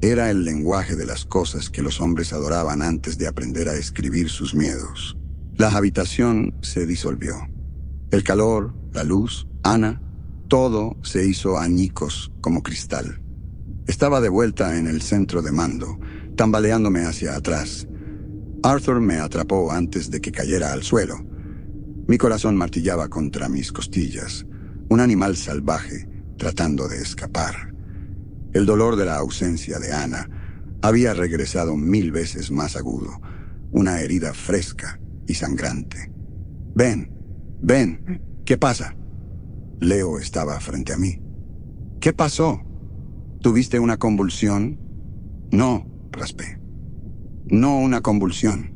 Era el lenguaje de las cosas que los hombres adoraban antes de aprender a escribir sus miedos. La habitación se disolvió. El calor, la luz, Ana, todo se hizo añicos como cristal. Estaba de vuelta en el centro de mando, tambaleándome hacia atrás. Arthur me atrapó antes de que cayera al suelo. Mi corazón martillaba contra mis costillas, un animal salvaje tratando de escapar. El dolor de la ausencia de Ana había regresado 1000 veces más agudo, una herida fresca y sangrante. «Ven, ven, ¿qué pasa?» Leo estaba frente a mí. «¿Qué pasó? ¿Tuviste una convulsión?» «No», raspé. «No una convulsión.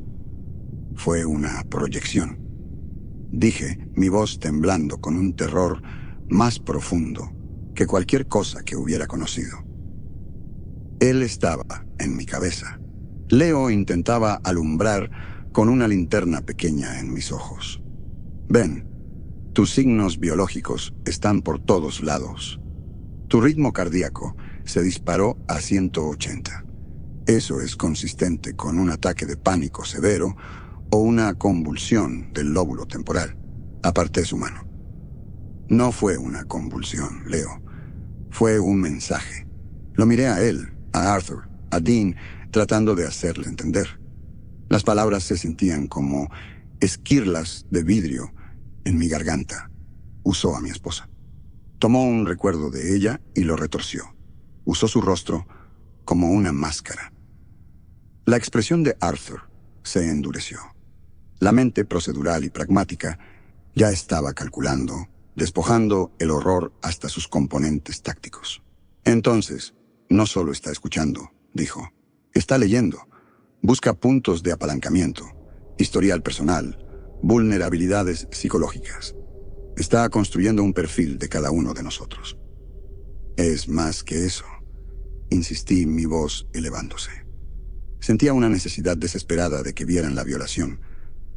Fue una proyección», dije, mi voz temblando con un terror más profundo que cualquier cosa que hubiera conocido. Él estaba en mi cabeza. Leo intentaba alumbrar con una linterna pequeña en mis ojos. «Ven, tus signos biológicos están por todos lados. Tu ritmo cardíaco se disparó a 180. Eso es consistente con un ataque de pánico severo o una convulsión del lóbulo temporal». Aparté su mano. «No fue una convulsión, Leo. Fue un mensaje». Lo miré a él, a Arthur, a Dean, tratando de hacerle entender. Las palabras se sentían como esquirlas de vidrio en mi garganta. Usó a mi esposa. Tomó un recuerdo de ella y lo retorció. Usó su rostro como una máscara. La expresión de Arthur se endureció. La mente procedural y pragmática ya estaba calculando, despojando el horror hasta sus componentes tácticos. «Entonces, no solo está escuchando», dijo. «Está leyendo. Busca puntos de apalancamiento, historial personal, vulnerabilidades psicológicas. Está construyendo un perfil de cada uno de nosotros». «Es más que eso», insistí, mi voz elevándose. Sentía una necesidad desesperada de que vieran la violación.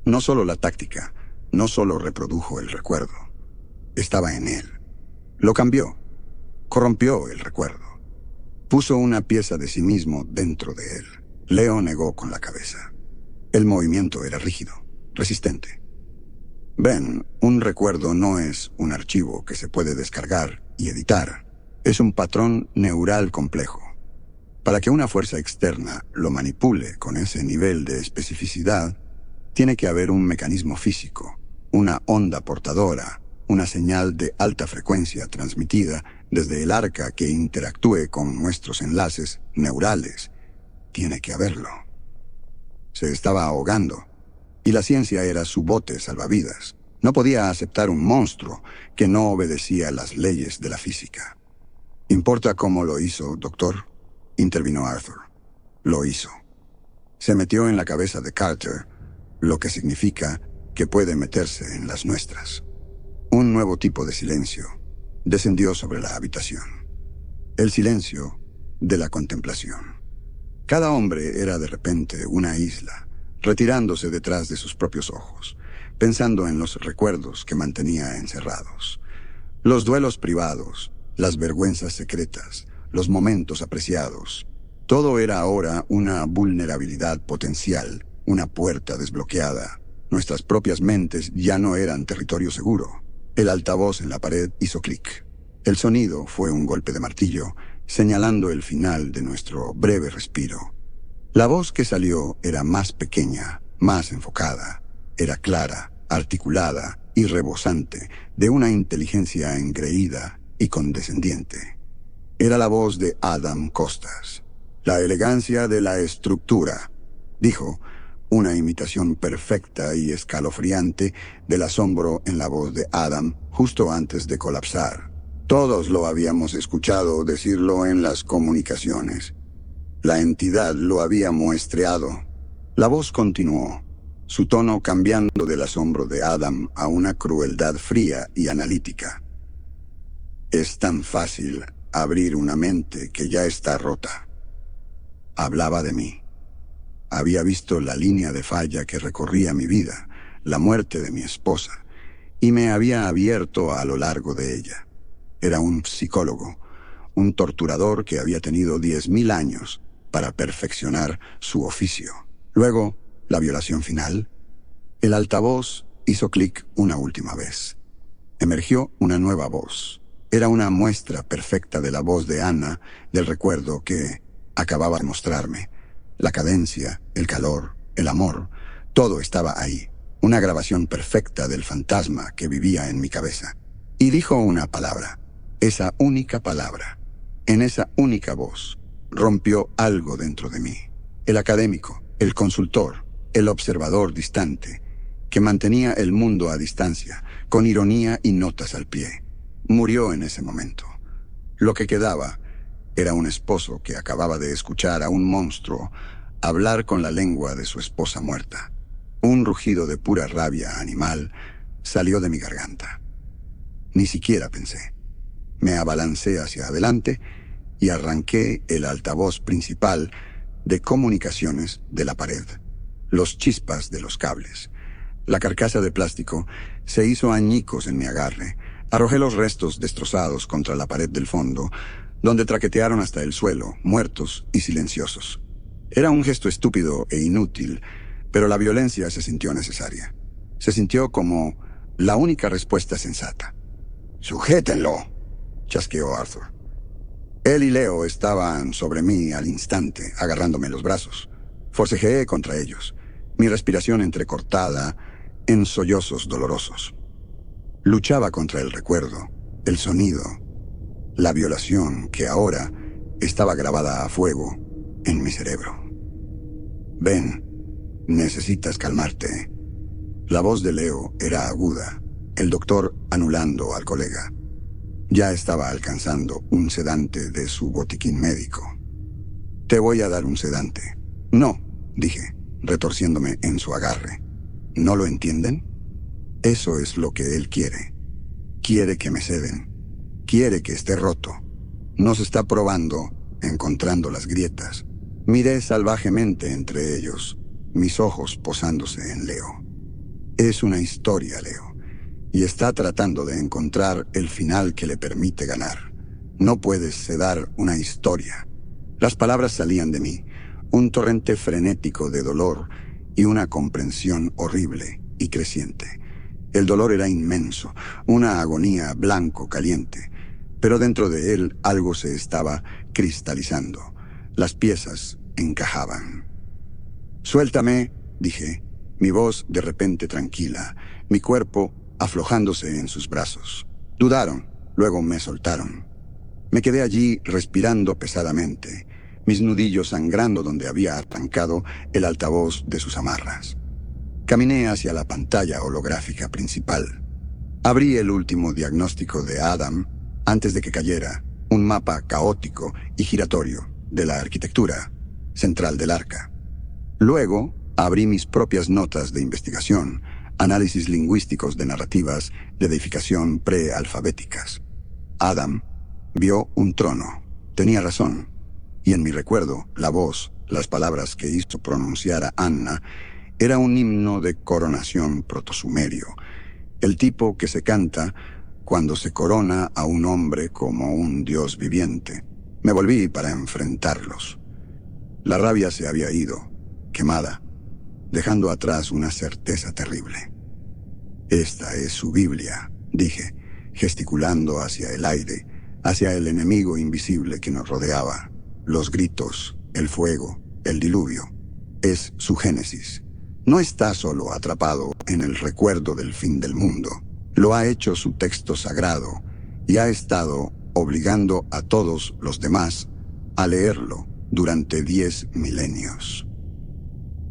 No solo la táctica, no solo reprodujo el recuerdo. Estaba en él. Lo cambió. Corrompió el recuerdo. Puso una pieza de sí mismo dentro de él. Leo negó con la cabeza. El movimiento era rígido, resistente. «Ven, un recuerdo no es un archivo que se puede descargar y editar. Es un patrón neural complejo. Para que una fuerza externa lo manipule con ese nivel de especificidad, tiene que haber un mecanismo físico, una onda portadora, una señal de alta frecuencia transmitida desde el arca que interactúe con nuestros enlaces neurales. Tiene que haberlo». Se estaba ahogando, y la ciencia era su bote salvavidas. No podía aceptar un monstruo que no obedecía las leyes de la física. «¿Importa cómo lo hizo, doctor?», intervino Arthur. «Lo hizo. Se metió en la cabeza de Carter, lo que significa que puede meterse en las nuestras». Un nuevo tipo de silencio descendió sobre la habitación. El silencio de la contemplación. Cada hombre era de repente una isla, retirándose detrás de sus propios ojos, pensando en los recuerdos que mantenía encerrados. Los duelos privados, las vergüenzas secretas, los momentos apreciados. Todo era ahora una vulnerabilidad potencial, una puerta desbloqueada. Nuestras propias mentes ya no eran territorio seguro. El altavoz en la pared hizo clic. El sonido fue un golpe de martillo, señalando el final de nuestro breve respiro. La voz que salió era más pequeña, más enfocada. Era clara, articulada y rebosante, de una inteligencia engreída y condescendiente. Era la voz de Adam Costas. «La elegancia de la estructura», dijo, una imitación perfecta y escalofriante del asombro en la voz de Adam justo antes de colapsar. Todos lo habíamos escuchado decirlo en las comunicaciones. La entidad lo había muestreado. La voz continuó, su tono cambiando del asombro de Adam a una crueldad fría y analítica. Es tan fácil abrir una mente que ya está rota. Hablaba de mí. Había visto la línea de falla que recorría mi vida, la muerte de mi esposa, y me había abierto a lo largo de ella. Era un psicólogo, un torturador que había tenido 10.000 años para perfeccionar su oficio. Luego, la violación final. El altavoz hizo clic una última vez. Emergió una nueva voz. Era una muestra perfecta de la voz de Anna, del recuerdo que acababa de mostrarme. La cadencia, el calor, el amor, todo estaba ahí. Una grabación perfecta del fantasma que vivía en mi cabeza. Y dijo una palabra, esa única palabra. En esa única voz, rompió algo dentro de mí. El académico, el consultor, el observador distante, que mantenía el mundo a distancia, con ironía y notas al pie. Murió en ese momento. Lo que quedaba era un esposo que acababa de escuchar a un monstruo hablar con la lengua de su esposa muerta. Un rugido de pura rabia animal salió de mi garganta. Ni siquiera pensé. Me abalancé hacia adelante y arranqué el altavoz principal de comunicaciones de la pared. Los chispas de los cables. La carcasa de plástico se hizo añicos en mi agarre. Arrojé los restos destrozados contra la pared del fondo, donde traquetearon hasta el suelo, muertos y silenciosos. Era un gesto estúpido e inútil, pero la violencia se sintió necesaria. Se sintió como la única respuesta sensata. «¡Sujétenlo!», chasqueó Arthur. Él y Leo estaban sobre mí al instante, agarrándome los brazos. Forcejeé contra ellos, mi respiración entrecortada en sollozos dolorosos. Luchaba contra el recuerdo, el sonido, la violación que ahora estaba grabada a fuego en mi cerebro. «Ven, necesitas calmarte». La voz de Leo era aguda, el doctor anulando al colega. Ya estaba alcanzando un sedante de su botiquín médico. «Te voy a dar un sedante». «No», dije, retorciéndome en su agarre. ¿No lo entienden? Eso es lo que él quiere. Quiere que me ceden. Quiere que esté roto. Nos está probando, encontrando las grietas. Miré salvajemente entre ellos, mis ojos posándose en Leo. Es una historia, Leo, y está tratando de encontrar el final que le permite ganar. No puedes sedar una historia. Las palabras salían de mí, un torrente frenético de dolor y una comprensión horrible y creciente. El dolor era inmenso, una agonía blanco caliente, pero dentro de él algo se estaba cristalizando. Las piezas encajaban. «Suéltame», dije, mi voz de repente tranquila, mi cuerpo aflojándose en sus brazos. Dudaron, luego me soltaron. Me quedé allí respirando pesadamente, mis nudillos sangrando donde había arrancado el altavoz de sus amarras. Caminé hacia la pantalla holográfica principal. Abrí el último diagnóstico de Adam antes de que cayera, un mapa caótico y giratorio de la arquitectura central del arca. Luego, abrí mis propias notas de investigación, análisis lingüísticos de narrativas de edificación prealfabéticas. Adam vio un trono. Tenía razón. Y en mi recuerdo, la voz, las palabras que hizo pronunciar a Anna, era un himno de coronación protosumerio, el tipo que se canta cuando se corona a un hombre como un dios viviente. Me volví para enfrentarlos. La rabia se había ido, quemada, dejando atrás una certeza terrible. «Esta es su Biblia», dije, gesticulando hacia el aire, hacia el enemigo invisible que nos rodeaba. Los gritos, el fuego, el diluvio. Es su Génesis. No está solo atrapado en el recuerdo del fin del mundo. Lo ha hecho su texto sagrado y ha estado obligando a todos los demás a leerlo durante 10 milenios.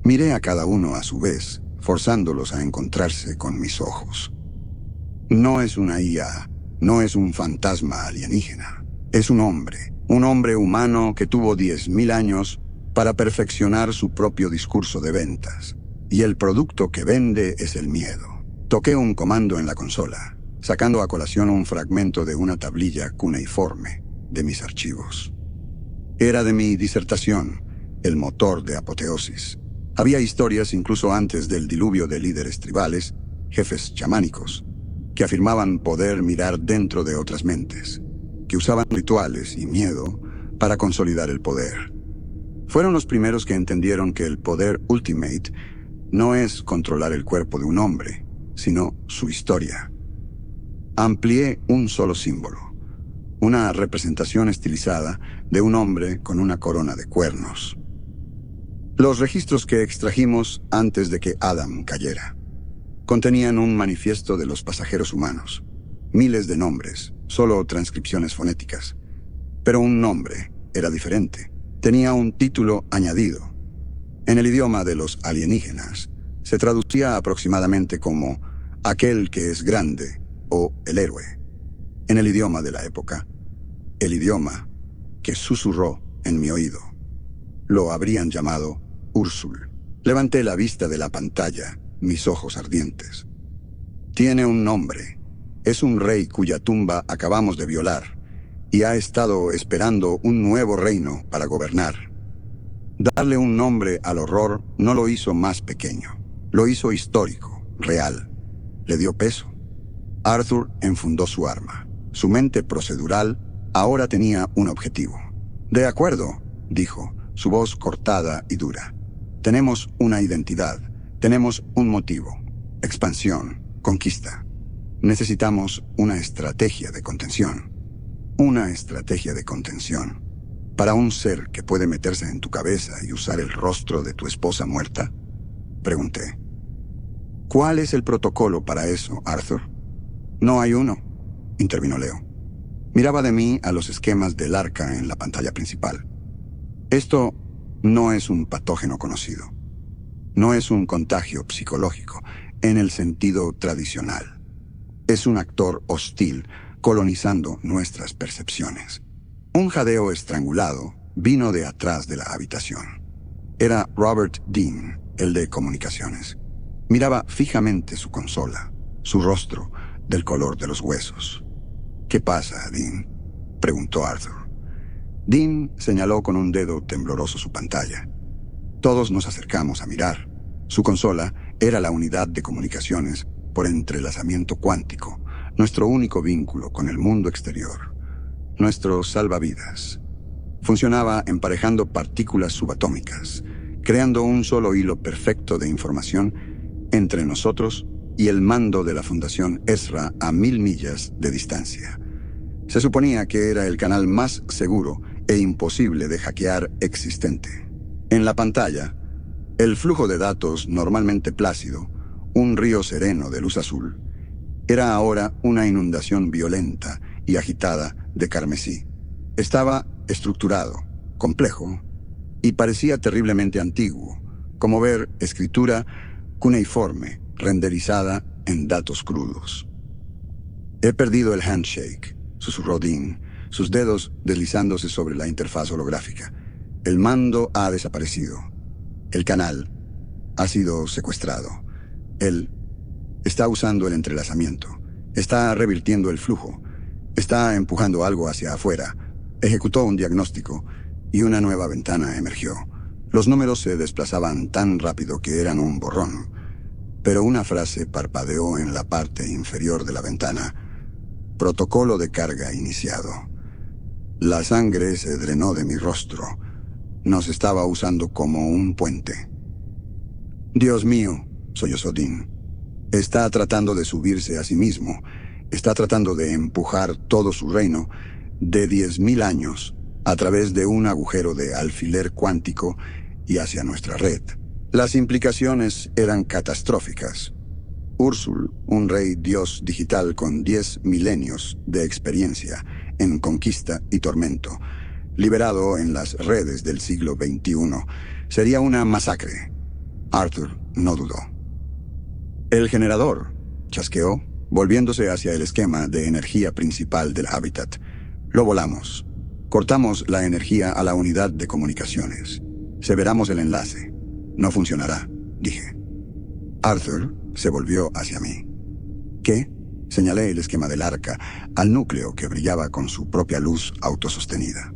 Miré a cada uno a su vez, forzándolos a encontrarse con mis ojos. No es una IA, no es un fantasma alienígena. Es un hombre humano que tuvo 10.000 años para perfeccionar su propio discurso de ventas. Y el producto que vende es el miedo. Toqué un comando en la consola, sacando a colación un fragmento de una tablilla cuneiforme de mis archivos. Era de mi disertación, el motor de Apoteosis. Había historias incluso antes del diluvio de líderes tribales, jefes chamánicos, que afirmaban poder mirar dentro de otras mentes, que usaban rituales y miedo para consolidar el poder. Fueron los primeros que entendieron que el poder ultimate no es controlar el cuerpo de un hombre, sino su historia. Amplié un solo símbolo, una representación estilizada de un hombre con una corona de cuernos. Los registros que extrajimos antes de que Adam cayera contenían un manifiesto de los pasajeros humanos, miles de nombres, solo transcripciones fonéticas. Pero un nombre era diferente, tenía un título añadido. En el idioma de los alienígenas, se traducía aproximadamente como aquel que es grande o el héroe. En el idioma de la época, el idioma que susurró en mi oído, lo habrían llamado Ursul. Levanté la vista de la pantalla, mis ojos ardientes. Tiene un nombre. Es un rey cuya tumba acabamos de violar y ha estado esperando un nuevo reino para gobernar. Darle un nombre al horror no lo hizo más pequeño. Lo hizo histórico, real. Le dio peso. Arthur enfundó su arma. Su mente procedural ahora tenía un objetivo. De acuerdo, dijo, su voz cortada y dura. Tenemos una identidad. Tenemos un motivo. Expansión, conquista. Necesitamos una estrategia de contención. Una estrategia de contención. ¿Para un ser que puede meterse en tu cabeza y usar el rostro de tu esposa muerta? Pregunté. ¿Cuál es el protocolo para eso, Arthur? No hay uno, intervino Leo. Miraba de mí a los esquemas del arca en la pantalla principal. Esto no es un patógeno conocido. No es un contagio psicológico en el sentido tradicional. Es un actor hostil colonizando nuestras percepciones. Un jadeo estrangulado vino de atrás de la habitación. Era Robert Dean, el de comunicaciones. Miraba fijamente su consola, su rostro del color de los huesos. ¿Qué pasa, Dean?, preguntó Arthur. Dean señaló con un dedo tembloroso su pantalla. Todos nos acercamos a mirar. Su consola era la unidad de comunicaciones por entrelazamiento cuántico, nuestro único vínculo con el mundo exterior, nuestro salvavidas. Funcionaba emparejando partículas subatómicas, creando un solo hilo perfecto de información entre nosotros y el mando de la Fundación Ezra a 1000 millas de distancia. Se suponía que era el canal más seguro e imposible de hackear existente. En la pantalla, el flujo de datos normalmente plácido, un río sereno de luz azul, era ahora una inundación violenta y agitada de carmesí. Estaba estructurado, complejo, y parecía terriblemente antiguo, como ver escritura cuneiforme renderizada en datos crudos. He perdido el handshake, susurró Dean, sus dedos deslizándose sobre la interfaz holográfica. El mando ha desaparecido. El canal ha sido secuestrado. Él está usando el entrelazamiento. Está revirtiendo el flujo. Está empujando algo hacia afuera. Ejecutó un diagnóstico y una nueva ventana emergió. Los números se desplazaban tan rápido que eran un borrón. Pero una frase parpadeó en la parte inferior de la ventana. Protocolo de carga iniciado. La sangre se drenó de mi rostro. Nos estaba usando como un puente. Dios mío, sollozó Dean. Está tratando de subirse a sí mismo. Está tratando de empujar todo su reino de 10.000 años a través de un agujero de alfiler cuántico y hacia nuestra red. Las implicaciones eran catastróficas. Ursul, un rey dios digital con 10 milenios de experiencia en conquista y tormento, liberado en las redes del siglo XXI, sería una masacre. Arthur no dudó. El generador chasqueó volviéndose hacia el esquema de energía principal del hábitat. Lo volamos. Cortamos la energía a la unidad de comunicaciones. Severamos el enlace. No funcionará, dije. Arthur se volvió hacia mí. ¿Qué? Señalé el esquema del arca al núcleo que brillaba con su propia luz autosostenida.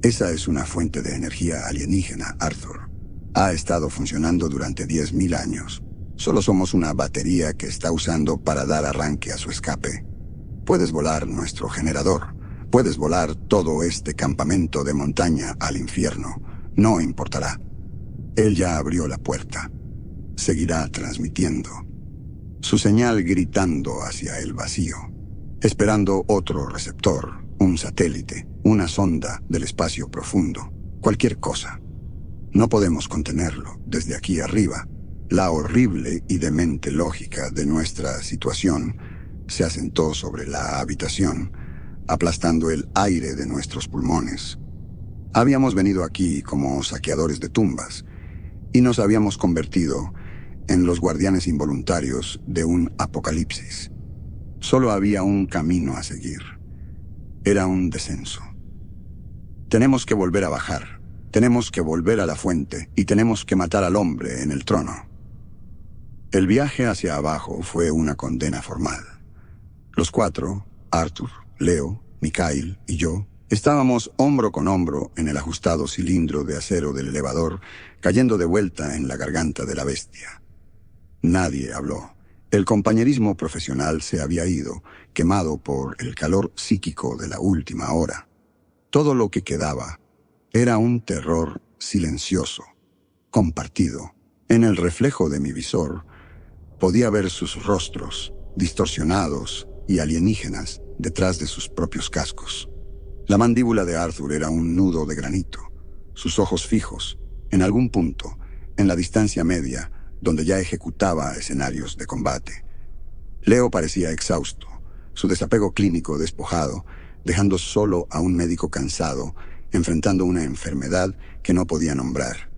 Esa es una fuente de energía alienígena, Arthur. Ha estado funcionando durante 10.000 años. Solo somos una batería que está usando para dar arranque a su escape. Puedes volar nuestro generador. Puedes volar todo este campamento de montaña al infierno. No importará. Él ya abrió la puerta. Seguirá transmitiendo. Su señal gritando hacia el vacío. Esperando otro receptor, un satélite, una sonda del espacio profundo. Cualquier cosa. No podemos contenerlo desde aquí arriba. La horrible y demente lógica de nuestra situación se asentó sobre la habitación, aplastando el aire de nuestros pulmones. Habíamos venido aquí como saqueadores de tumbas y nos habíamos convertido en los guardianes involuntarios de un apocalipsis. Solo había un camino a seguir. Era un descenso. Tenemos que volver a bajar. Tenemos que volver a la fuente y tenemos que matar al hombre en el trono. El viaje hacia abajo fue una condena formal. Los cuatro, Arthur, Leo, Mikhail y yo, estábamos hombro con hombro en el ajustado cilindro de acero del elevador, cayendo de vuelta en la garganta de la bestia. Nadie habló. El compañerismo profesional se había ido, quemado por el calor psíquico de la última hora. Todo lo que quedaba era un terror silencioso, compartido. En el reflejo de mi visor podía ver sus rostros, distorsionados y alienígenas, detrás de sus propios cascos. La mandíbula de Arthur era un nudo de granito, sus ojos fijos, en algún punto, en la distancia media, donde ya ejecutaba escenarios de combate. Leo parecía exhausto, su desapego clínico despojado, dejando solo a un médico cansado, enfrentando una enfermedad que no podía nombrar.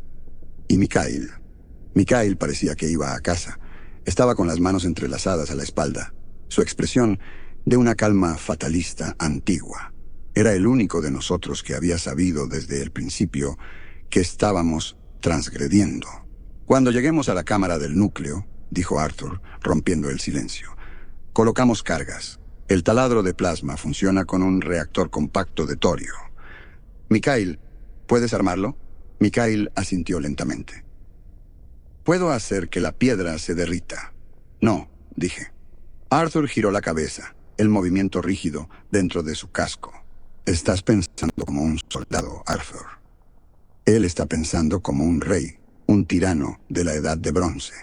Y Mikhail. Mikhail parecía que iba a casa. Estaba con las manos entrelazadas a la espalda, su expresión de una calma fatalista antigua. Era el único de nosotros que había sabido desde el principio que estábamos transgrediendo. Cuando lleguemos a la cámara del núcleo, dijo Arthur, rompiendo el silencio, colocamos cargas. El taladro de plasma funciona con un reactor compacto de torio. Mikhail, ¿puedes armarlo? Mikhail asintió lentamente. Puedo hacer que la piedra se derrita. No, dije. Arthur giró la cabeza, el movimiento rígido dentro de su casco. Estás pensando como un soldado, Arthur. Él está pensando como un rey, un tirano de la edad de bronce.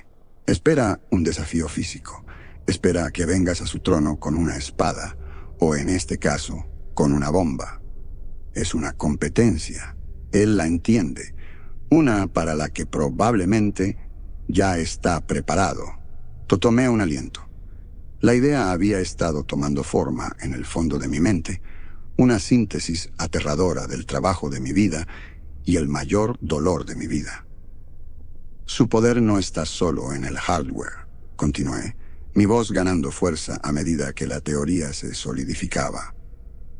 Espera un desafío físico. Espera que vengas a su trono con una espada, o en este caso, con una bomba. Es una competencia. Él la entiende. Una para la que probablemente ya está preparado. Tomé un aliento. La idea había estado tomando forma en el fondo de mi mente, una síntesis aterradora del trabajo de mi vida y el mayor dolor de mi vida. Su poder no está solo en el hardware, continué, mi voz ganando fuerza a medida que la teoría se solidificaba.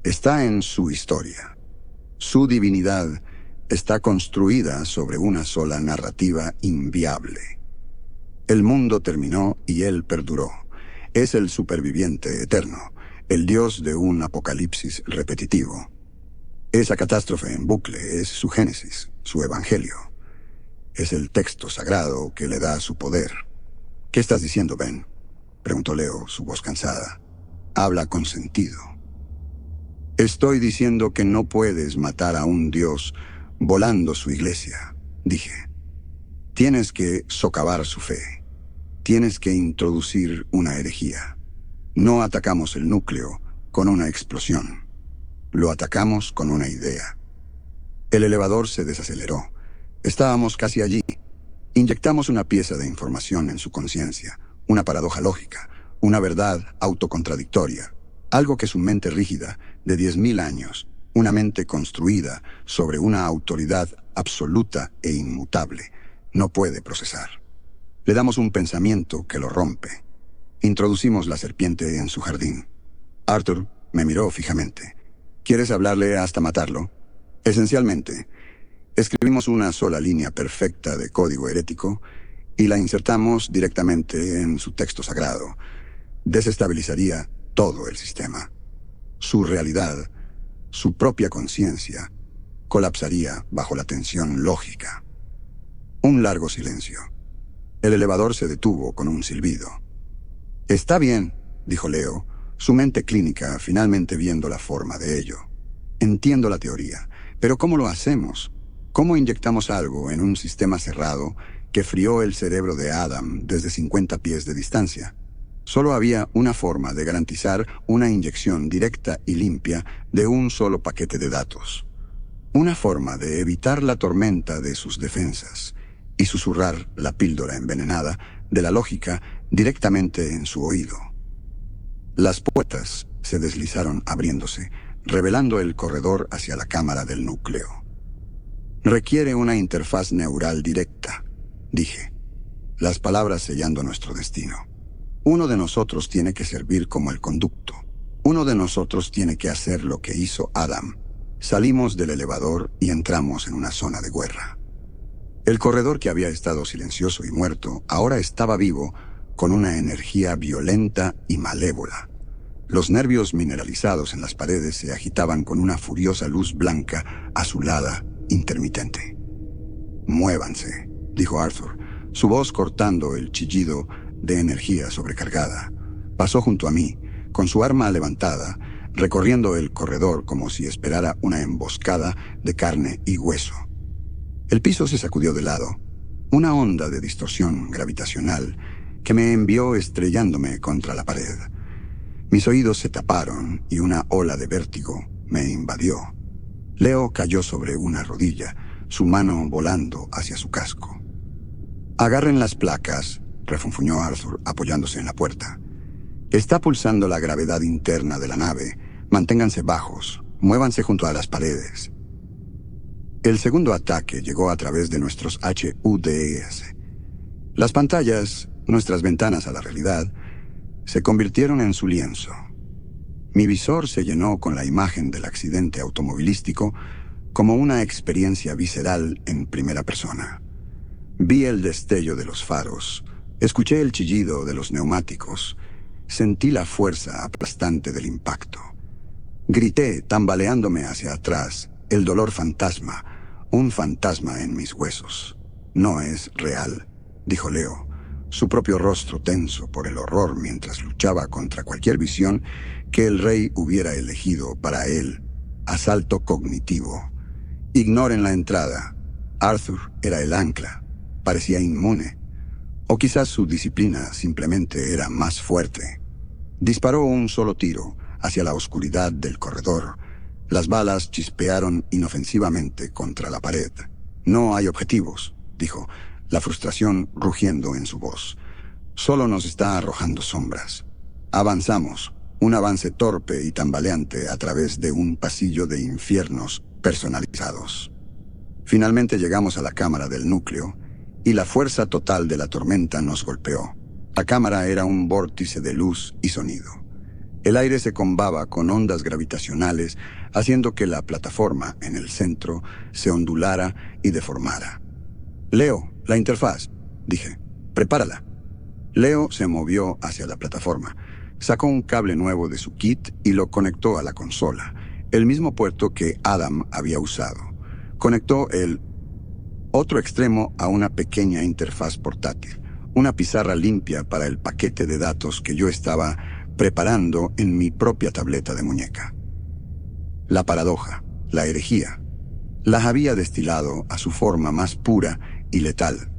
Está en su historia. Su divinidad está construida sobre una sola narrativa inviable. El mundo terminó y él perduró. Es el superviviente eterno, el dios de un apocalipsis repetitivo. Esa catástrofe en bucle es su génesis, su evangelio. Es el texto sagrado que le da su poder. ¿Qué estás diciendo, Ben?, preguntó Leo, su voz cansada. Habla con sentido. Estoy diciendo que no puedes matar a un dios volando su iglesia, dije. Tienes que socavar su fe. Tienes que introducir una herejía. No atacamos el núcleo con una explosión. Lo atacamos con una idea. El elevador se desaceleró. Estábamos casi allí. Inyectamos una pieza de información en su conciencia, una paradoja lógica, una verdad autocontradictoria, algo que su mente rígida de 10.000 años, una mente construida sobre una autoridad absoluta e inmutable, no puede procesar. Le damos un pensamiento que lo rompe. Introducimos la serpiente en su jardín. Arthur me miró fijamente. ¿Quieres hablarle hasta matarlo? Esencialmente, escribimos una sola línea perfecta de código herético y la insertamos directamente en su texto sagrado. Desestabilizaría todo el sistema. Su realidad, su propia conciencia, colapsaría bajo la tensión lógica. Un largo silencio. El elevador se detuvo con un silbido. «Está bien», dijo Leo, su mente clínica finalmente viendo la forma de ello. «Entiendo la teoría, pero ¿cómo lo hacemos? ¿Cómo inyectamos algo en un sistema cerrado que frió el cerebro de Adam desde 50 pies de distancia?» Solo había una forma de garantizar una inyección directa y limpia de un solo paquete de datos. Una forma de evitar la tormenta de sus defensas y susurrar la píldora envenenada de la lógica directamente en su oído. Las puertas se deslizaron abriéndose, revelando el corredor hacia la cámara del núcleo. «Requiere una interfaz neural directa», dije, las palabras sellando nuestro destino. Uno de nosotros tiene que servir como el conducto. Uno de nosotros tiene que hacer lo que hizo Adam. Salimos del elevador y entramos en una zona de guerra. El corredor, que había estado silencioso y muerto, ahora estaba vivo, con una energía violenta y malévola. Los nervios mineralizados en las paredes se agitaban con una furiosa luz blanca, azulada, intermitente. «Muévanse», dijo Arthur, su voz cortando el chillido de energía sobrecargada. Pasó junto a mí, con su arma levantada, recorriendo el corredor como si esperara una emboscada de carne y hueso. El piso se sacudió de lado, una onda de distorsión gravitacional que me envió estrellándome contra la pared. Mis oídos se taparon y una ola de vértigo me invadió. Leo cayó sobre una rodilla, su mano volando hacia su casco. «Agarren las placas», refunfuñó Arthur, apoyándose en la puerta. «Está pulsando la gravedad interna de la nave. Manténganse bajos. Muévanse junto a las paredes». El segundo ataque llegó a través de nuestros HUDs. Las pantallas, nuestras ventanas a la realidad, se convirtieron en su lienzo. Mi visor se llenó con la imagen del accidente automovilístico como una experiencia visceral en primera persona. Vi el destello de los faros. Escuché el chillido de los neumáticos. Sentí la fuerza aplastante del impacto. Grité, tambaleándome hacia atrás, el dolor fantasma, un fantasma en mis huesos. «No es real», dijo Leo, su propio rostro tenso por el horror mientras luchaba contra cualquier visión que el rey hubiera elegido para él. Asalto cognitivo. «Ignoren la entrada». Arthur era el ancla. Parecía inmune. O quizás su disciplina simplemente era más fuerte. Disparó un solo tiro hacia la oscuridad del corredor. Las balas chispearon inofensivamente contra la pared. «No hay objetivos», dijo, la frustración rugiendo en su voz. «Solo nos está arrojando sombras». Avanzamos, un avance torpe y tambaleante a través de un pasillo de infiernos personalizados. Finalmente llegamos a la cámara del núcleo, y la fuerza total de la tormenta nos golpeó. La cámara era un vórtice de luz y sonido. El aire se combaba con ondas gravitacionales, haciendo que la plataforma en el centro se ondulara y deformara. «Leo, la interfaz», dije. «Prepárala». Leo se movió hacia la plataforma. Sacó un cable nuevo de su kit y lo conectó a la consola, el mismo puerto que Adam había usado. Conectó el otro extremo a una pequeña interfaz portátil, una pizarra limpia para el paquete de datos que yo estaba preparando en mi propia tableta de muñeca. La paradoja, la herejía, las había destilado a su forma más pura y letal.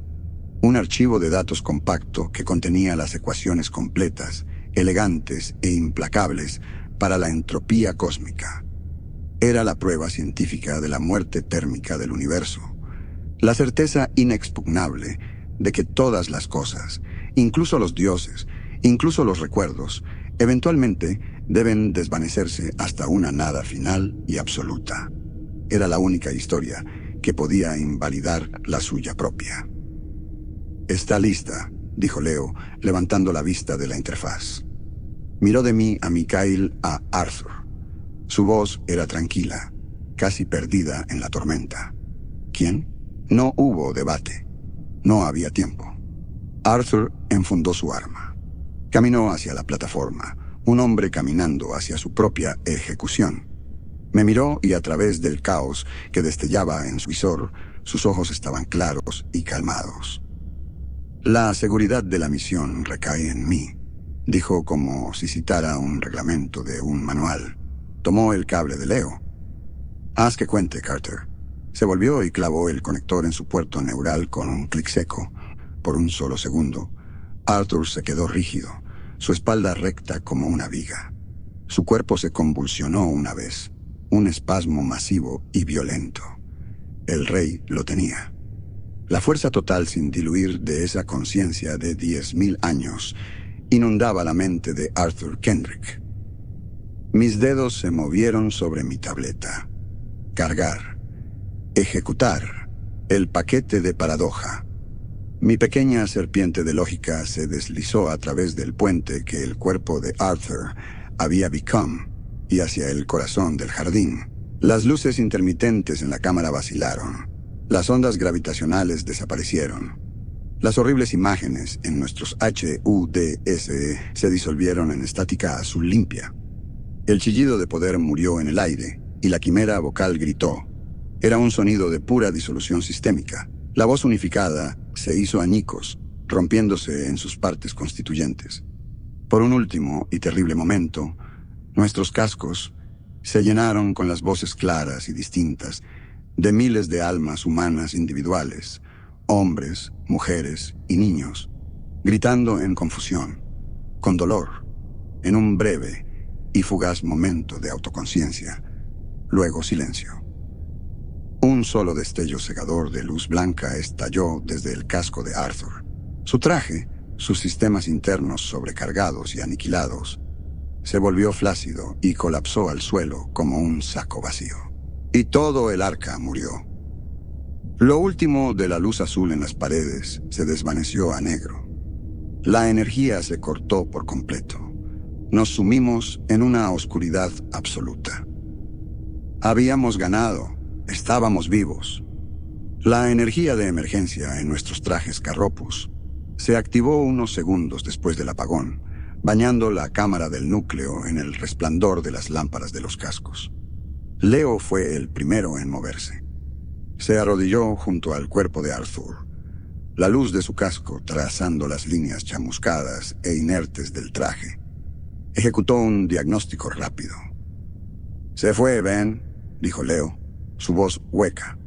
Un archivo de datos compacto que contenía las ecuaciones completas, elegantes e implacables para la entropía cósmica. Era la prueba científica de la muerte térmica del universo. La certeza inexpugnable de que todas las cosas, incluso los dioses, incluso los recuerdos, eventualmente deben desvanecerse hasta una nada final y absoluta. Era la única historia que podía invalidar la suya propia. «Está lista», dijo Leo, levantando la vista de la interfaz. Miró de mí a Mikhail a Arthur. Su voz era tranquila, casi perdida en la tormenta. ¿Quién? No hubo debate. No había tiempo. Arthur enfundó su arma. Caminó hacia la plataforma, un hombre caminando hacia su propia ejecución. Me miró y a través del caos que destellaba en su visor, sus ojos estaban claros y calmados. La seguridad de la misión recae en mí, dijo como si citara un reglamento de un manual. Tomó el cable de Leo. Haz que cuente, Carter. Se volvió y clavó el conector en su puerto neural con un clic seco. Por un solo segundo, Arthur se quedó rígido, su espalda recta como una viga. Su cuerpo se convulsionó una vez, un espasmo masivo y violento. El rey lo tenía. La fuerza total sin diluir de esa conciencia de 10.000 años inundaba la mente de Arthur Kendrick. Mis dedos se movieron sobre mi tableta. Cargar. Ejecutar. El paquete de paradoja. Mi pequeña serpiente de lógica se deslizó a través del puente que el cuerpo de Arthur había become y hacia el corazón del jardín. Las luces intermitentes en la cámara vacilaron. Las ondas gravitacionales desaparecieron. Las horribles imágenes en nuestros HUDs se disolvieron en estática azul limpia. El chillido de poder murió en el aire y la quimera vocal gritó. Era un sonido de pura disolución sistémica. La voz unificada se hizo añicos, rompiéndose en sus partes constituyentes. Por un último y terrible momento, nuestros cascos se llenaron con las voces claras y distintas de miles de almas humanas individuales, hombres, mujeres y niños, gritando en confusión, con dolor, en un breve y fugaz momento de autoconciencia. Luego silencio. Un solo destello cegador de luz blanca estalló desde el casco de Arthur. Su traje, sus sistemas internos sobrecargados y aniquilados, se volvió flácido y colapsó al suelo como un saco vacío. Y todo el arca murió. Lo último de la luz azul en las paredes se desvaneció a negro. La energía se cortó por completo. Nos sumimos en una oscuridad absoluta. Habíamos ganado. Estábamos vivos. La energía de emergencia en nuestros trajes Carropus se activó unos segundos después del apagón, bañando la cámara del núcleo en el resplandor de las lámparas de los cascos. Leo fue el primero en moverse. Se arrodilló junto al cuerpo de Arthur, la luz de su casco trazando las líneas chamuscadas e inertes del traje. Ejecutó un diagnóstico rápido. «Se fue, Ben», dijo Leo, su voz hueca.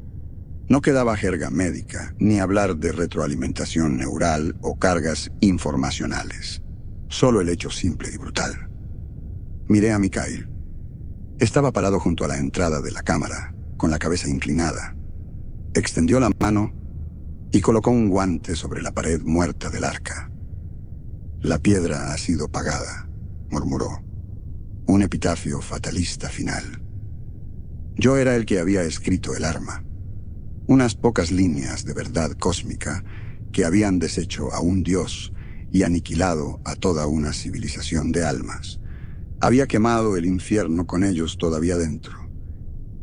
No quedaba jerga médica, ni hablar de retroalimentación neural o cargas informacionales. Solo el hecho simple y brutal. Miré a Mikhail. Estaba parado junto a la entrada de la cámara, con la cabeza inclinada. Extendió la mano y colocó un guante sobre la pared muerta del arca. «La piedra ha sido pagada», murmuró. Un epitafio fatalista final. Yo era el que había escrito el arma. Unas pocas líneas de verdad cósmica que habían deshecho a un dios y aniquilado a toda una civilización de almas. Había quemado el infierno con ellos todavía dentro.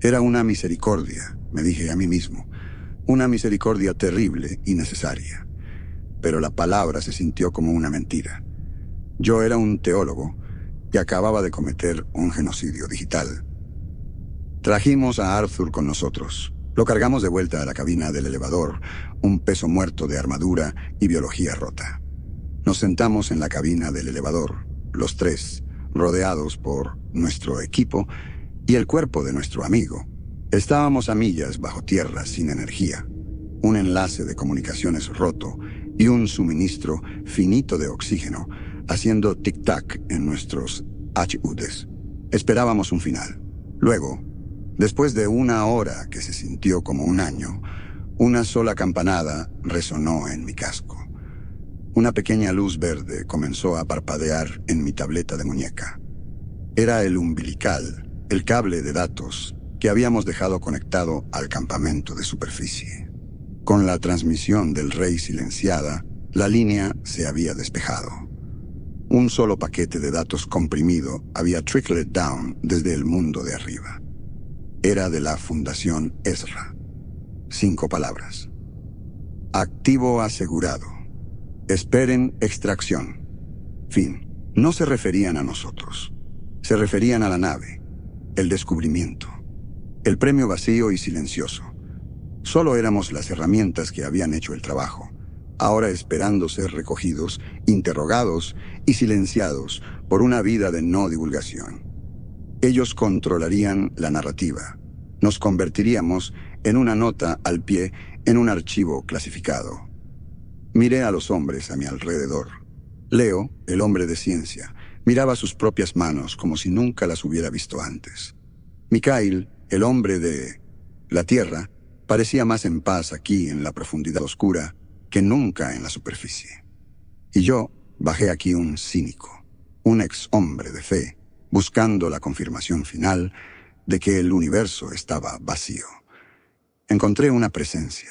Era una misericordia, me dije a mí mismo, una misericordia terrible y necesaria. Pero la palabra se sintió como una mentira. Yo era un teólogo que acababa de cometer un genocidio digital. Trajimos a Arthur con nosotros. Lo cargamos de vuelta a la cabina del elevador, un peso muerto de armadura y biología rota. Nos sentamos en la cabina del elevador, los tres, rodeados por nuestro equipo y el cuerpo de nuestro amigo. Estábamos a millas bajo tierra sin energía, un enlace de comunicaciones roto y un suministro finito de oxígeno haciendo tic-tac en nuestros HUDs. Esperábamos un final. Luego, después de una hora que se sintió como un año, una sola campanada resonó en mi casco. Una pequeña luz verde comenzó a parpadear en mi tableta de muñeca. Era el umbilical, el cable de datos que habíamos dejado conectado al campamento de superficie. Con la transmisión del rey silenciada, La línea se había despejado. Un solo paquete de datos comprimido había trickled down desde el mundo de arriba. Era de la Fundación Ezra. 5 palabras. Activo asegurado. Esperen extracción. Fin. No se referían a nosotros. Se referían a la nave, el descubrimiento, el premio vacío y silencioso. Solo éramos las herramientas que habían hecho el trabajo, ahora esperando ser recogidos, interrogados y silenciados por una vida de no divulgación. Ellos controlarían la narrativa. Nos convertiríamos en una nota al pie en un archivo clasificado. Miré a los hombres a mi alrededor. Leo, el hombre de ciencia, miraba sus propias manos como si nunca las hubiera visto antes. Mikhail, el hombre de la Tierra, parecía más en paz aquí en la profundidad oscura que nunca en la superficie. Y yo bajé aquí un cínico, un ex hombre de fe, buscando la confirmación final de que el universo estaba vacío. Encontré una presencia,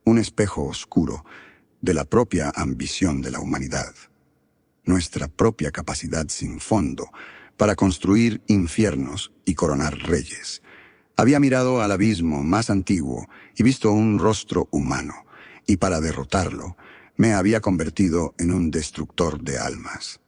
un espejo oscuro de la propia ambición de la humanidad, nuestra propia capacidad sin fondo para construir infiernos y coronar reyes. Había mirado al abismo más antiguo y visto un rostro humano, y para derrotarlo me había convertido en un destructor de almas.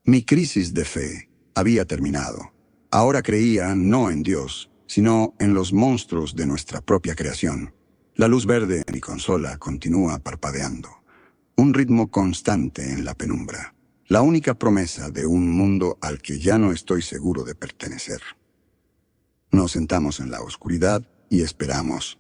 Mi crisis de fe había terminado. Ahora creía no en Dios, sino en los monstruos de nuestra propia creación. La luz verde de mi consola continúa parpadeando. Un ritmo constante en la penumbra. La única promesa de un mundo al que ya no estoy seguro de pertenecer. Nos sentamos en la oscuridad y esperamos.